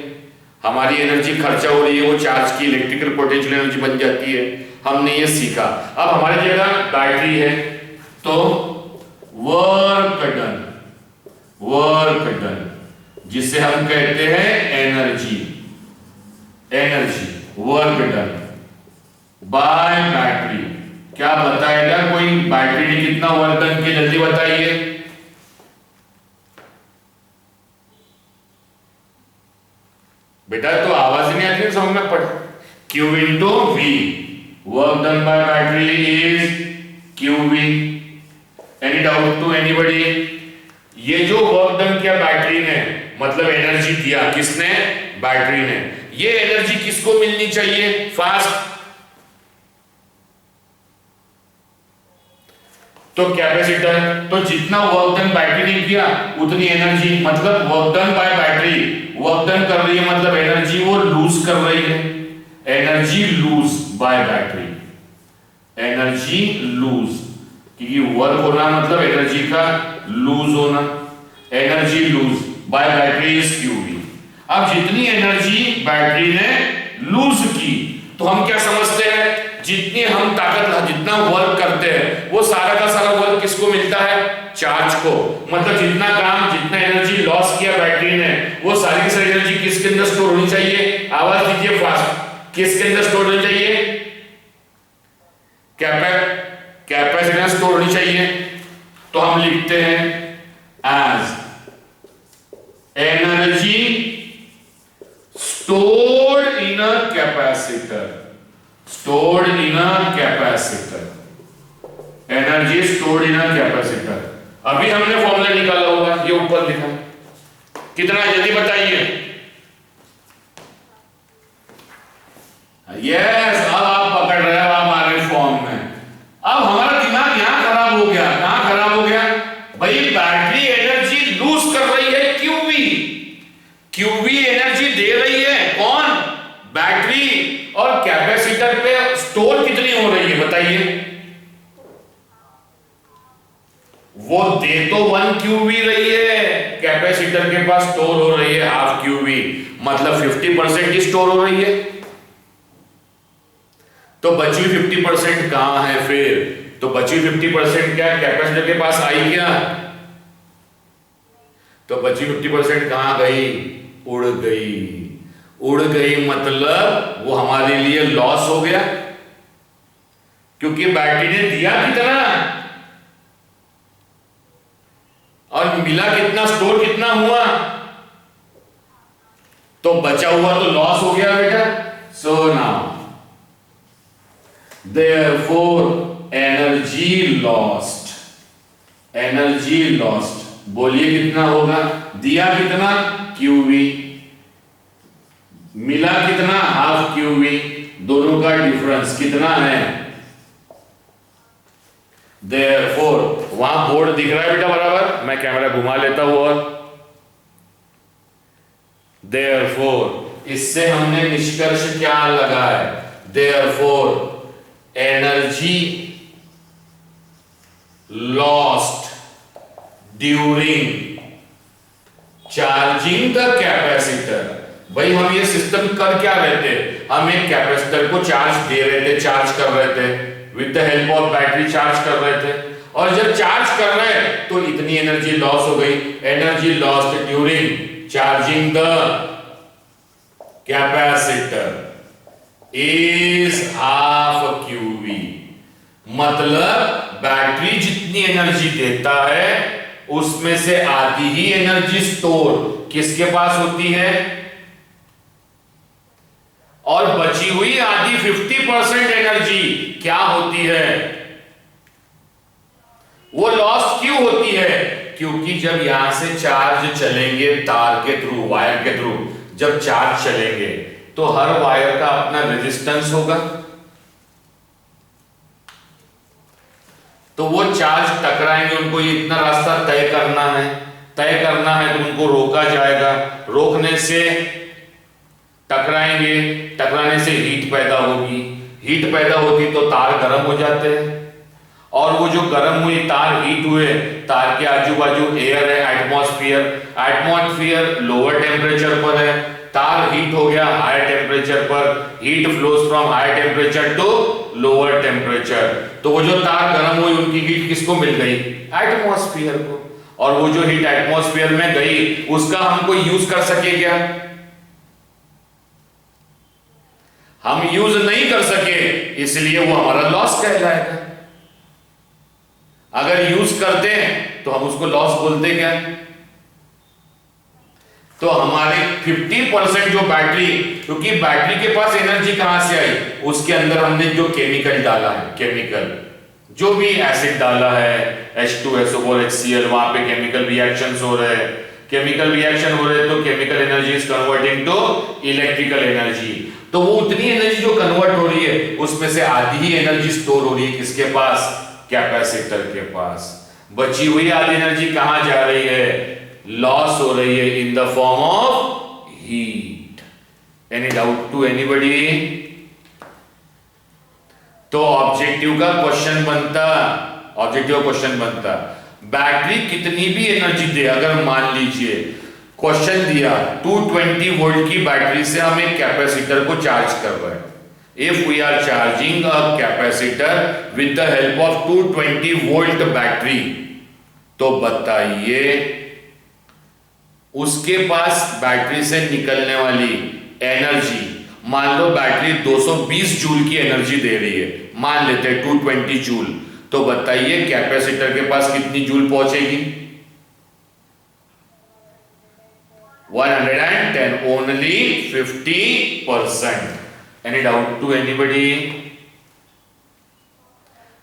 हमारी एनर्जी खर्चा हो रही है, वो चार्ज की इलेक्ट्रिकल पोटेंशियल एनर्जी बन जाती है। हमने ये सीखा। अब हमारी जगह बैटरी है तो वर्क डन, वर्क डन जिसे हम कहते हैं energy, energy work done by battery. क्या बताएगा कोई, बैटरी ने कितना वर्क डन किया, जल्दी बताइए। बेटा तो आवाज नहीं आती समझ में पड़। Q into V, work done by battery is QV। Any doubt to anybody? ये जो वर्क डन किया बैटरी ने, मतलब एनर्जी दिया किसने, बैटरी ने, ये एनर्जी किसको मिलनी चाहिए, फास्ट। तो कैपेसिटर, तो जितना वर्क डन बैटरी ने किया उतनी एनर्जी, मतलब work done by battery, work done कर रही है मतलब एनर्जी वो लूज कर रही है, energy lose bye battery, energy lose, क्योंकि वर्क होना मतलब एनर्जी का लूज होना, energy lose bye battery is QV। अब जितनी एनर्जी बैटरी ने लूज की तो हम क्या समझते हैं, जितनी हम ताकत, जितना वर्क करते हैं वो सारा का सारा वर्क किसको मिलता है, चार्ज को। मतलब जितना काम, जितना एनर्जी लॉस किया बैटरी ने वो सारी की सारी एनर्जी किसके अंदर स्टोर होनी चाहिए, आवाज दीजिए फास्ट, किसके अंदर स्टोर होनी चाहिए, कैपेसिटर स्टोर होनी चाहिए। तो हम लिखते हैं as energy stored in a capacitor, stored in a capacitor, energy stored in a capacitor. अभी हमने फॉर्मूला निकाला हुआ है, ये ऊपर लिखा है, कितना जल्दी बताइए। यस, अब आप पकड़ रहे हो, आप आ रहे फॉर्म में। अब हमारा दिमाग यहां खराब हो गया। कहां खराब हो गया भाई? बैटरी एनर्जी लूज कर रही है, क्यूवी, क्यूवी एनर्जी दे रही है कौन? बैटरी। और कैपेसिटर पे स्टोर कितनी हो रही है बताइए? वो दे तो 1 क्यूवी रही है, कैपेसिटर के पास स्टोर हो रही है हाफ क्यूवी, मतलब 50% ही स्टोर हो रही है। तो बची 50% कहां है फिर? तो बची 50% क्या कैपेसिटर के पास आई क्या? तो बची 50% कहां गई? उड़ गई। उड़ गई मतलब वो हमारे लिए लॉस हो गया, क्योंकि बैटरी ने दिया कितना और मिला कितना, स्टोर कितना हुआ, तो बचा हुआ तो लॉस हो गया बेटा। So now therefore energy lost, energy lost, बोलिए कितना होगा? दिया कितना? क्यूवी, मिला कितना? हाफ क्यूवी, दोनों का डिफरेंस कितना है? Therefore, वहां बोर्ड दिख रहा है बेटा बराबर, मैं कैमरा घुमा लेता हूं। और Therefore, इससे हमने निष्कर्ष क्या लगा है? Therefore, energy lost during charging the capacitor. भाई हम ये सिस्टम कर क्या रहे थे? हम एक कैपेसिटर को चार्ज दे रहे थे, चार्ज कर रहे थे, with the help of battery charge कर रहे थे। और जब चार्ज कर रहे हैं तो इतनी एनर्जी लॉस हो गई, energy lost during charging the capacitor is half qv. मतलब बैटरी जितनी एनर्जी देता है उसमें से आधी ही एनर्जी स्टोर किसके पास होती है, और बची हुई आधी 50% एनर्जी क्या होती है? वो लॉस क्यों होती है? क्योंकि जब यहां से चार्ज चलेंगे तार के थ्रू, वायर के थ्रू, जब चार्ज चलेंगे तो हर वायर का अपना रेजिस्टेंस होगा, तो वो चार्ज टकराएंगे, उनको ये इतना रास्ता तय करना है, तय करना है तो उनको रोका जाएगा, रोकने से टकराएंगे, टकराने से हीट पैदा होगी, हीट पैदा होती तो तार गर्म हो जाते हैं, और वो जो गर्म हुई तार, हीट हुए, तार के आजू बाजू एयर है, एटमॉस्फेयर, एटमॉस्फेयर लोअर टेम्परेचर पर है, तार हीट हो गया हायर टेम्परेचर पर, heat flows from higher temperature to lower temperature, तो वो जो तार गर्म हुई उनकी हीट किसको मिल गई? एटमॉस्फेयर को। और वो जो हीट एटमॉस्फेयर में गई उसका हम कोई यूज कर सके क्या? हम यूज नहीं कर सके, इसलिए वो हमारा लॉस कहलाएगा। अगर यूज करते हैं तो हम उसको लॉस बोलते क्या? तो हमारे 50% जो बैटरी, क्योंकि बैटरी के पास एनर्जी कहां से आई? उसके अंदर हमने जो केमिकल डाला है, केमिकल जो भी एसिड डाला है, H2SO4 HCl, वहां पे केमिकल रिएक्शंस हो रहे हैं, केमिकल रिएक्शन हो रहे हैं तो chemical energy is converting to electrical energy. तो वो उतनी एनर्जी जो कन्वर्ट हो रही है उसमें से आधी ही एनर्जी स्टोर हो रही है किसके पास? कैपेसिटर के पास। बची हुई आधी एनर्जी कहां जा रही है? लॉस हो रही है in the form of heat. Any doubt to anybody? तो ऑब्जेक्टिव का क्वेश्चन बनता, ऑब्जेक्टिव क्वेश्चन बनता, बैटरी कितनी भी एनर्जी दे, अगर मान लीजिए क्वेश्चन दिया 220 वोल्ट की बैटरी से हम एक कैपेसिटर को चार्ज कर रहे हैं, if we are charging a capacitor with the help of 220 volt battery, तो बताइए उसके पास बैटरी से निकलने वाली एनर्जी, मान लो बैटरी 220 जूल की एनर्जी दे रही है, मान लेते हैं 220 जूल, तो बताइए कैपेसिटर के पास कितनी जूल पहुंचेगी? 110, only 50%. Any doubt to anybody?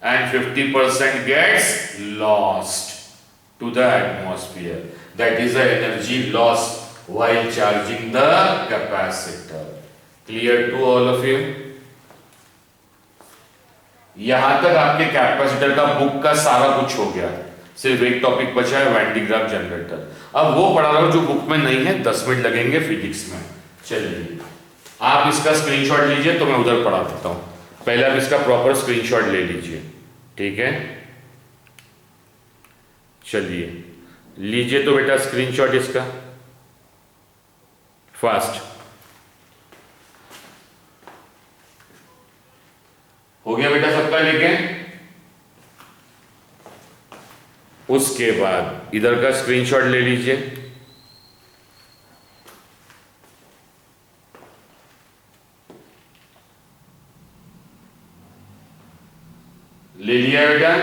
And 50% gets lost to the atmosphere. That is the energy loss while charging the capacitor. Clear to all of you? यहां तक आपके कैपेसिटर का बुक का सारा कुछ हो गया, सिर्फ एक टॉपिक बचा है, वैन डी ग्राफ जनरेटर। अब वो पढ़ा रहा हूं जो बुक में नहीं है, 10 मिनट लगेंगे फिजिक्स में। चलिए आप इसका स्क्रीनशॉट लीजिए तो मैं उधर पढ़ा देता हूं। पहले आप इसका प्रॉपर स्क्रीनशॉट ले लीजिए, ठीक है? चलिए लीजिए तो बेटा स्क्रीनशॉट इसका फास्ट। हो गया बेटा सबका लेके? उसके बाद इधर का स्क्रीनशॉट ले लीजिए। ले लिया बेटा?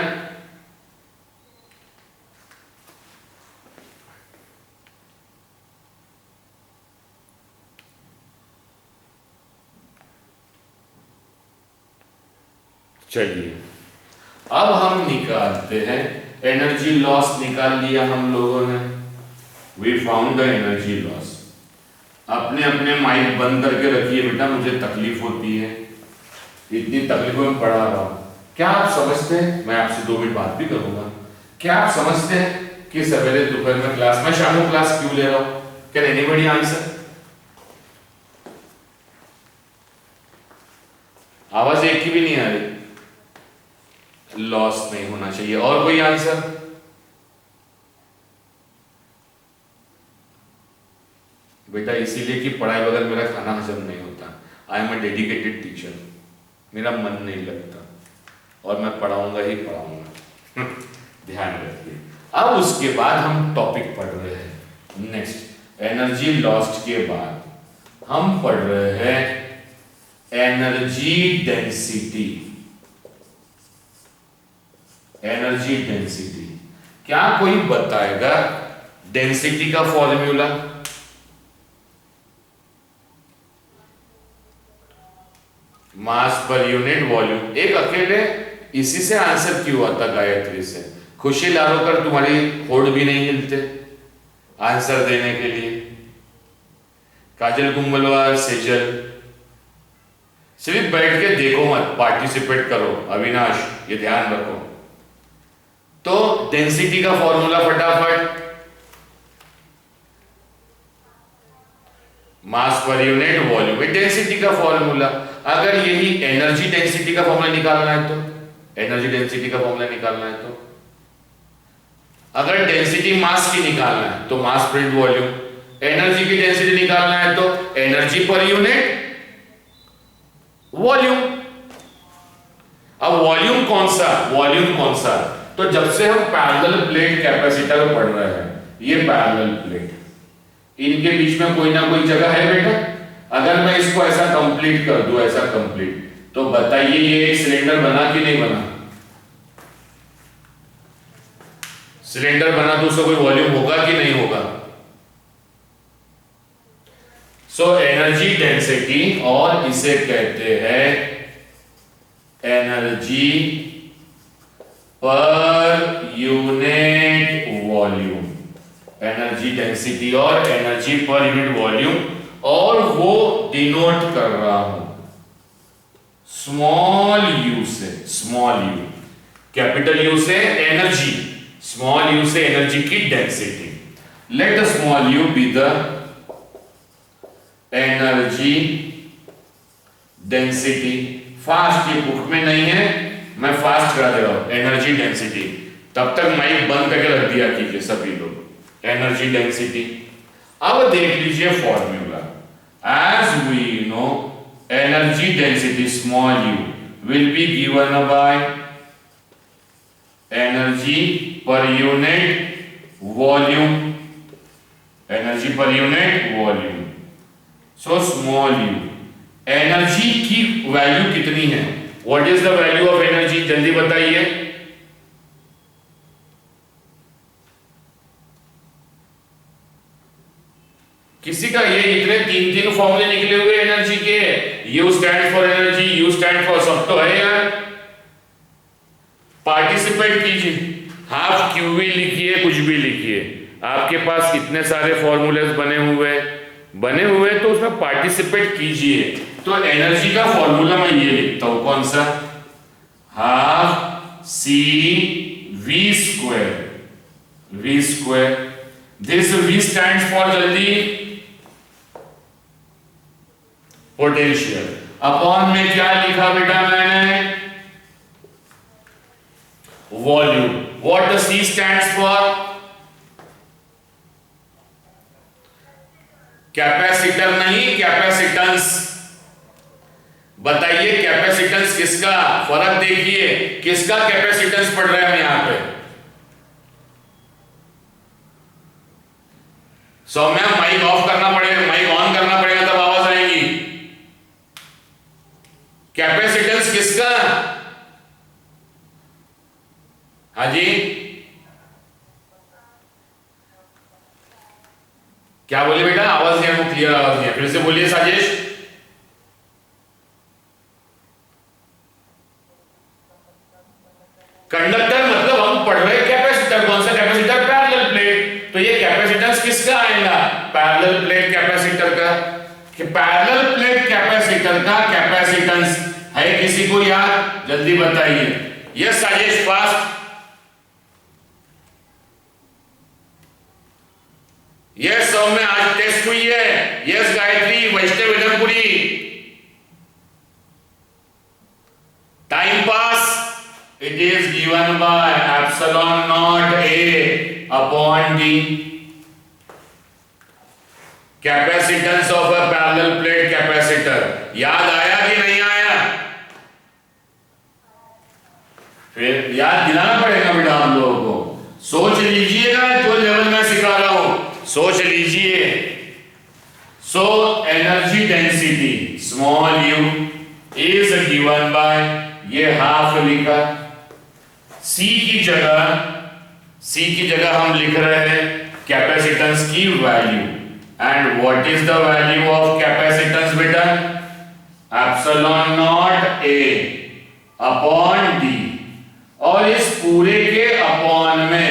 चलिए अब हम निकालते हैं एनर्जी लॉस। निकाल लिया हम लोगों ने, we found the energy loss. अपने अपने माइक बंद करके रखिए बेटा, मुझे तकलीफ होती है, इतनी तकलीफों में पढ़ा रहा हूं। क्या आप समझते हैं, मैं आपसे 2 मिनट बात भी करूंगा, क्या आप समझते हैं कि सवेरे दोपहर में क्लास, मैं शाम को क्लास क्यों ले रहा हूं? Can anybody answer? आवाज एक की भी नहीं आ रही। लॉस नहीं होना चाहिए। और कोई आंसर? बेटा इसीलिए कि पढ़ाई बगैर मेरा खाना हजम नहीं होता। I am a dedicated teacher, मेरा मन नहीं लगता और मैं पढ़ाऊंगा ही पढ़ाऊंगा। ध्यान रखिए। अब उसके बाद हम टॉपिक पढ़ रहे हैं नेक्स्ट, एनर्जी लॉस्ट के बाद हम पढ़ रहे हैं एनर्जी डेंसिटी। एनर्जी डेंसिटी, क्या कोई बताएगा डेंसिटी का फॉर्मूला? मास पर यूनिट वॉल्यूम। एक अकेले इसी से आंसर क्यों आता? गायत्री से। खुशी लारोकर तुम्हारी होड़ भी नहीं हिलते आंसर देने के लिए। काजल कुंभलवार, सेजल, सिर्फ बैठ के देखो मत, पार्टिसिपेट करो। अविनाश ये ध्यान रखो। तो डेंसिटी का फॉर्मूला फटाफट, मास पर यूनिट वॉल्यूम, डेंसिटी का फॉर्मूला। अगर यही एनर्जी डेंसिटी का फॉर्मूला निकालना है तो, एनर्जी डेंसिटी का फॉर्मूला निकालना है तो, अगर डेंसिटी मास की निकालना है तो मास पर वॉल्यूम, एनर्जी की डेंसिटी निकालना है तो एनर्जी पर यूनिट वॉल्यूम। अब वॉल्यूम कौन सा? वॉल्यूम कौन सा? तो जब से हम पैरेलल प्लेट कैपेसिटर पढ़ रहे हैं, ये पैरेलल प्लेट, इनके बीच में कोई ना कोई जगह है बेटा। अगर मैं इसको ऐसा कंप्लीट कर दूं, ऐसा कंप्लीट, तो बताइए ये एक सिलेंडर बना कि नहीं बना? सिलेंडर बना तो उसका कोई वॉल्यूम होगा कि नहीं होगा? सो एनर्जी डेंसिटी, और इसे कहते हैं energy per unit volume. Energy density और एनर्जी पर यूनिट वॉल्यूम, और वो डिनोट कर रहा हूं स्मॉल यू से। स्मॉल यू, कैपिटल यू से एनर्जी, स्मॉल यू से एनर्जी की density. Let the small you be the energy density. Fast ये बुक में नहीं है, मैं फास्ट करा दे रहा हूं। एनर्जी डेंसिटी, तब तक माइक बंद करके रख दिया कीजिए सभी लोग। एनर्जी डेंसिटी, अब देख लीजिए formula. As we know energy density small u will be given by energy per unit volume. Energy per unit volume. So small u, energy की वैल्यू कितनी है? What is the value of energy? जल्दी बताइए। किसी का ये इतने तीन तीन फॉर्मूले निकले हुए एनर्जी के, U stand for energy, U stand for, सब तो है यार। पार्टिसिपेट कीजिए, हाफ QV लिखिए, कुछ भी लिखिए, आपके पास इतने सारे फॉर्मूलेस बने हुए तो उसमें पार्टिसिपेट कीजिए। तो एनर्जी का फॉर्मूला मैं ये लिखता हूं, कौन सा, half CV square. This V stands for, जल्दी, पोटेंशियल। अपॉन में क्या लिखा बेटा मैंने, volume. What the C stands for, capacitor नहीं, कैपेसिटेंस। बताइए कैपेसिटेंस किसका, फर्क देखिए, किसका कैपेसिटेंस पढ़ रहे हैं यहां पे। सौम्या माइक ऑफ करना पड़ेगा, माइक ऑन करना पड़ेगा तब आवाज आएगी। कैपेसिटेंस किसका, हाँ जी, क्या बोले बेटा, आवाज नहीं है, क्लियर आवाज नहीं है, फिर से बोलिए साजिश। कंडक्टर मतलब हम पढ़ रहे कैपेसिटर, कौन सा कैपेसिटर, पैरेलल प्लेट। तो ये कैपेसिटेंस किसका आएगा, पैरेलल प्लेट कैपेसिटर का। कि पैरेलल प्लेट कैपेसिटर का कैपेसिटेंस है किसी को याद, जल्दी बताइए। यस साजिश, फास्ट। यस सौम्य, आज टेस्ट हुई है। Yes Gayatri, Vaishnav Vidampuri, time pass, it is given by epsilon not A upon D, capacitance of a parallel plate capacitor. याद आया कि नहीं आया, फिर याद दिलाना पड़ेगा बेटा आप लोगों को। सोच लीजिएगा, जो लेवल में सिखा रहा हूं सोच लीजिए। So energy density small u is given bye, ये हाफ लिखा, C की जगह हम लिख रहे हैं कैपेसिटेंस की value. And what is the value of capacitance बेटा, epsilon not A upon D। और इस पूरे के अपॉन में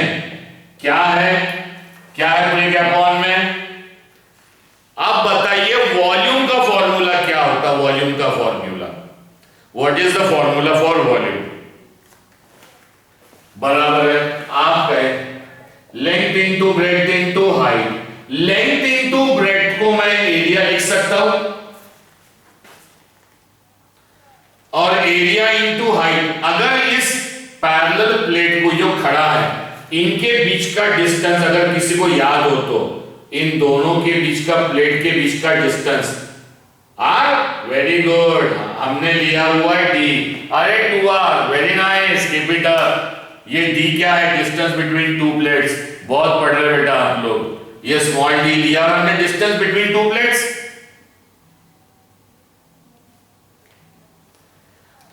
क्या है पूरे के अपॉन में। अब बताइए वॉल्यूम का फॉर्मूला क्या होता, वॉल्यूम का formula, what is the formula for volume, बराबर है, आप कहे length into breadth into height. Length into breadth को मैं एरिया लिख सकता हूं, और एरिया इनटू हाइट। अगर इस पैरेलल प्लेट को जो खड़ा है, इनके बीच का डिस्टेंस अगर किसी को याद हो तो, इन दोनों के बीच का, प्लेट के बीच का डिस्टेंस, वेरी गुड, हमने लिया हुआ है D। अरे 2R, very nice, keep it up. ये D क्या है, डिस्टेंस बिटवीन टू प्लेट्स। बहुत पढ़ रहे बेटा आप लोग। ये स्मॉल d लिया हमने, डिस्टेंस बिटवीन टू प्लेट्स।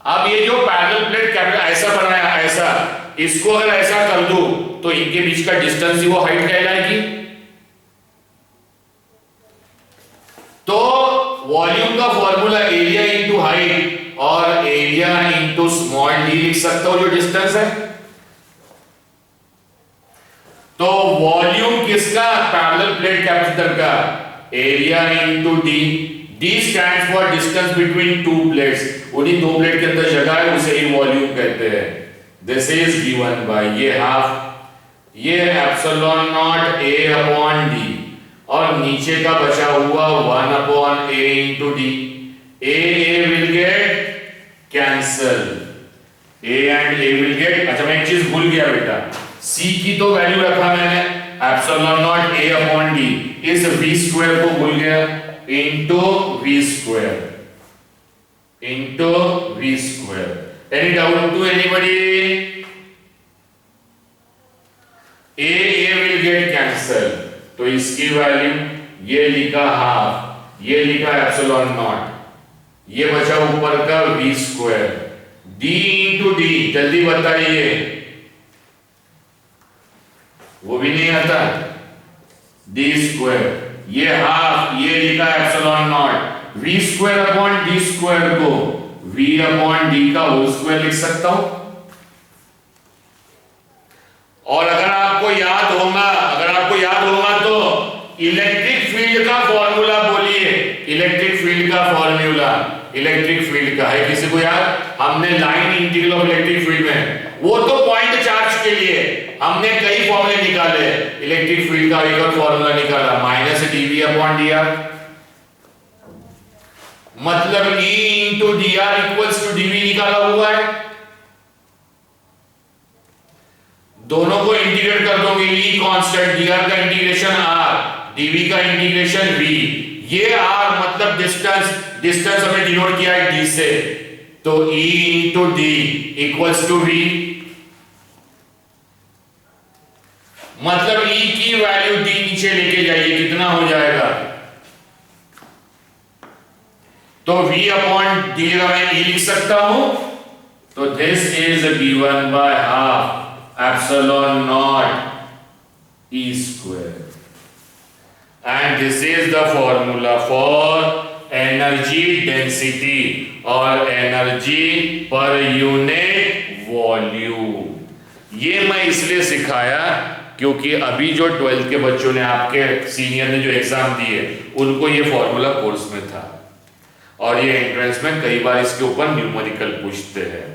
अब ये जो पैरेलल प्लेट कैपिटल ऐसा बनाया, ऐसा, इसको अगर ऐसा कर दूं तो इनके बीच का डिस्टेंस ही वो हाइट कहलाएगी। तो वॉल्यूम का फॉर्मूला एरिया इनटू हाइट और एरिया इनटू स्मॉल d लिख सकता हूं, जो डिस्टेंस है। तो वॉल्यूम किसका, पैरेलल प्लेट कैपेसिटर का, area into d। d stands for distance between two plates. उन्हीं दो प्लेट के अंदर जगह है, उसे ही वॉल्यूम कहते हैं। दिस इज गिवन बाय, ये हाफ, ये epsilon not A upon D, और नीचे का बचा हुआ 1 upon A into D। A will get cancel, A and A will gate. अच्छा मैं एक चीज भूल गया बेटा, C की तो वैल्यू रखा मैंने epsilon not A upon D, इस V स्क्वायर को भूल गया, into V square, into V square. Any doubt to anybody? A will get cancel, तो इसकी वैल्यू ये लिखा हाफ, ये लिखा एप्सिलॉन नॉट, ये बचा ऊपर का V square, D into D। जल्दी बताइए, वो भी नहीं आता, D स्क्वायर ये हाफ, ये लिखा epsilon naught. V square upon D square को v अपॉन डी का होल स्क्वायर लिख सकता हूं। और अगर आपको याद होगा तो इलेक्ट्रिक फील्ड का फॉर्मूला बोलिए। इलेक्ट्रिक फील्ड का फॉर्मूला, इलेक्ट्रिक फील्ड का है किसी को याद? हमने line integral of electric field में, वो तो पॉइंट चार्ज के लिए हमने कई फॉर्मूले निकाले। इलेक्ट्रिक फील्ड का एक और फॉर्मूला निकाला, minus D V upon D R, मतलब E into D R equals to D V निकाला हुआ है। दोनों को इंटीग्रेट कर दोगे, E कांस्टेंट, डी आर का इंटीग्रेशन R, डीवी का इंटीग्रेशन V। ये R मतलब डिस्टेंस हमें डिनोट किया है D से, तो E into D equals to V। मतलब E की वैल्यू D नीचे लेके जाइए, कितना हो जाएगा? तो V अपॉन डी का मैं E लिख सकता हूं, तो this is given by half epsilon naught E square, and this is the formula for energy density और एनर्जी पर यूनिट वॉल्यूम। ये मैं इसलिए सिखाया क्योंकि अभी जो 12th के बच्चों ने, आपके सीनियर ने जो एग्जाम दिए, उनको ये फॉर्मूला कोर्स में था और ये एंट्रेंस में कई बार इसके ऊपर न्यूमेरिकल पूछते हैं।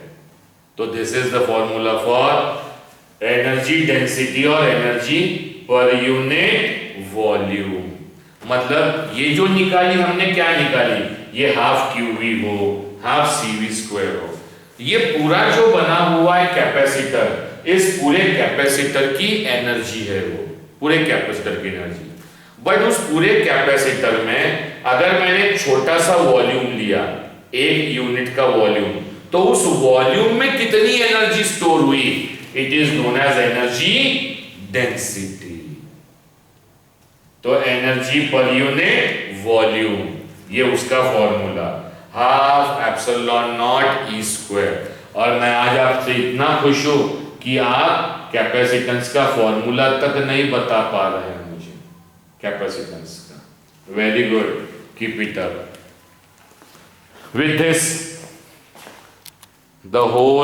तो this is the formula for energy density और एनर्जी पर यूनिट वॉल्यूम। मतलब ये जो निकाली हमने, क्या निकाली? ये हाफ QV हो, हाफ CV स्क्वायर हो। ये पूरा जो बना हुआ है कैपेसिटर, इस पूरे कैपेसिटर की एनर्जी है, वो पूरे कैपेसिटर की एनर्जी। बट उस पूरे कैपेसिटर में अगर मैंने छोटा सा वॉल्यूम लिया, 1 यूनिट का वॉल्यूम, तो उस वॉल्यूम में कितनी एनर्जी स्टोर हुई? It is known as energy density. तो एनर्जी पर यूनिट वॉल्यूम, ये उसका formula, half epsilon naught E square. और मैं आज आपसे इतना खुश हूं कि आप कैपेसिटेंस का फॉर्मूला तक नहीं बता पा रहे हैं मुझे, कैपेसिटेंस का। Very good, keep it up. With this the whole